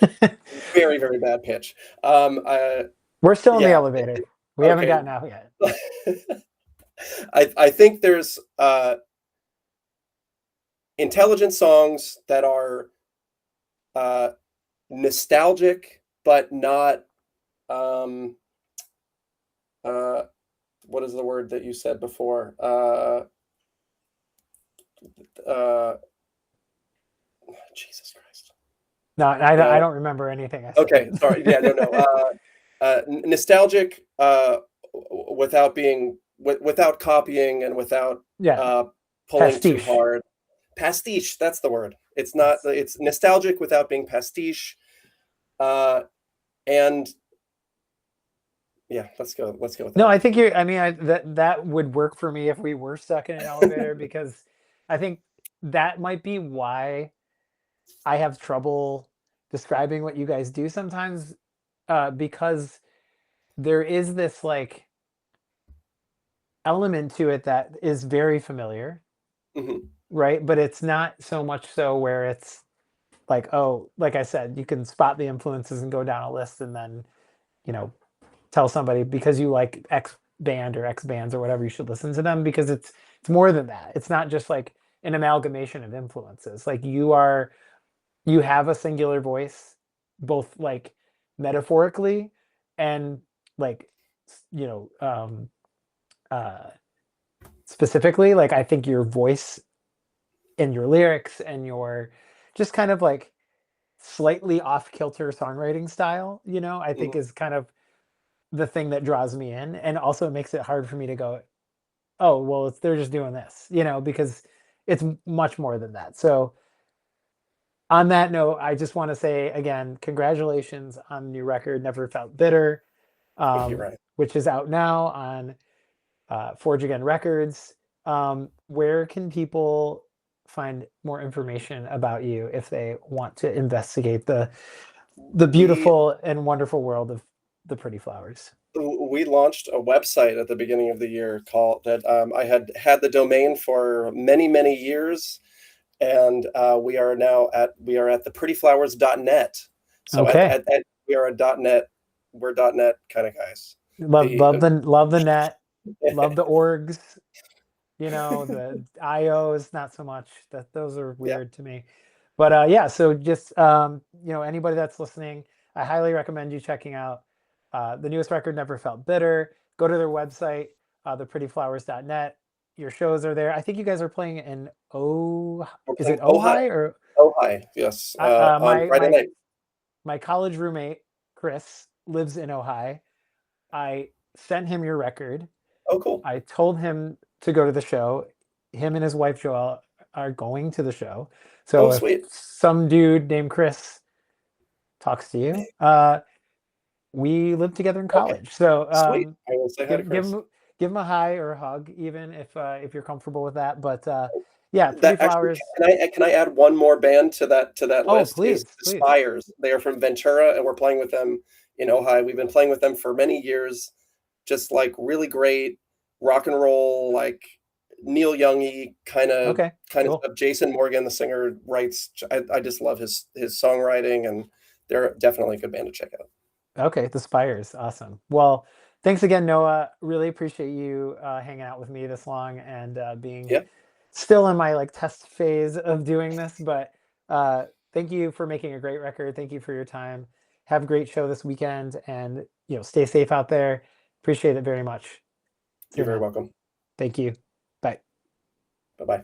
Very, very bad pitch. We're still in the Yeah. elevator. We haven't Okay. gotten out yet. I think there's intelligent songs that are nostalgic, but not what is the word that you said before? Jesus Christ. No, I don't remember anything I said. Okay, sorry. Yeah, no. Nostalgic without being without copying and without Yeah. pulling Pastiche. too hard. Pastiche, that's the word. It's not. It's nostalgic without being pastiche. And yeah, let's go with that. No, I think you're. I mean, that would work for me if we were stuck in an elevator because I think that might be why I have trouble describing what you guys do sometimes, because there is this like element to it that is very familiar, right? But it's not so much so where it's like, oh, like I said, you can spot the influences and go down a list and then, you know, tell somebody because you like X band or X bands or whatever, you should listen to them because it's more than that. It's not just like an amalgamation of influences. Like you have a singular voice, both like metaphorically and like, you know, specifically. Like I think your voice and your lyrics and your just kind of like slightly off kilter songwriting style, you know, I think is kind of the thing that draws me in, and also makes it hard for me to go, oh well, they're just doing this, you know, because it's much more than that. So on that note, I just want to say again, congratulations on the new record, Never Felt Bitter, Thank you, Ryan. which is out now on Forge Again Records. Where can people find more information about you if they want to investigate the beautiful and wonderful world of the Pretty Flowers? We launched a website at the beginning of the year called that. I had the domain for many years, and we are at theprettyflowers.net. So Okay. we are a .net. We're .net kind of guys. Love the net, love the orgs. You know, the IOs, not so much. That those are weird to me. But yeah, so just you know, anybody that's listening, I highly recommend you checking out the newest record, Never Felt Bitter. Go to their website, theprettyflowers.net. Your shows are there. I think you guys are playing in is it Ojai or Ojai? Yes, on Friday night. My college roommate Chris lives in Ojai. I sent him your record. Oh, cool. I told him to go to the show. Him and his wife Joelle are going to the show. So sweet. If some dude named Chris talks to you, we lived together in college. Okay. So sweet. I will say hi to Chris. Give him a hi or a hug, even if you're comfortable with that. But yeah, Pretty Flowers. Can I add one more band to that list? Please, please. Spires. They are from Ventura, and we're playing with them in Ojai. We've been playing with them for many years. Just like really great rock and roll, like Neil Young-y kind of stuff. Jason Morgan, the singer, writes. I just love his songwriting, and they're definitely a good band to check out. Okay, the Spires, awesome. Well, thanks again, Noah. Really appreciate you hanging out with me this long and being still in my like test phase of doing this. But thank you for making a great record. Thank you for your time. Have a great show this weekend, and you know, stay safe out there. Appreciate it very much. You're very welcome. Thank you. Bye. Bye-bye.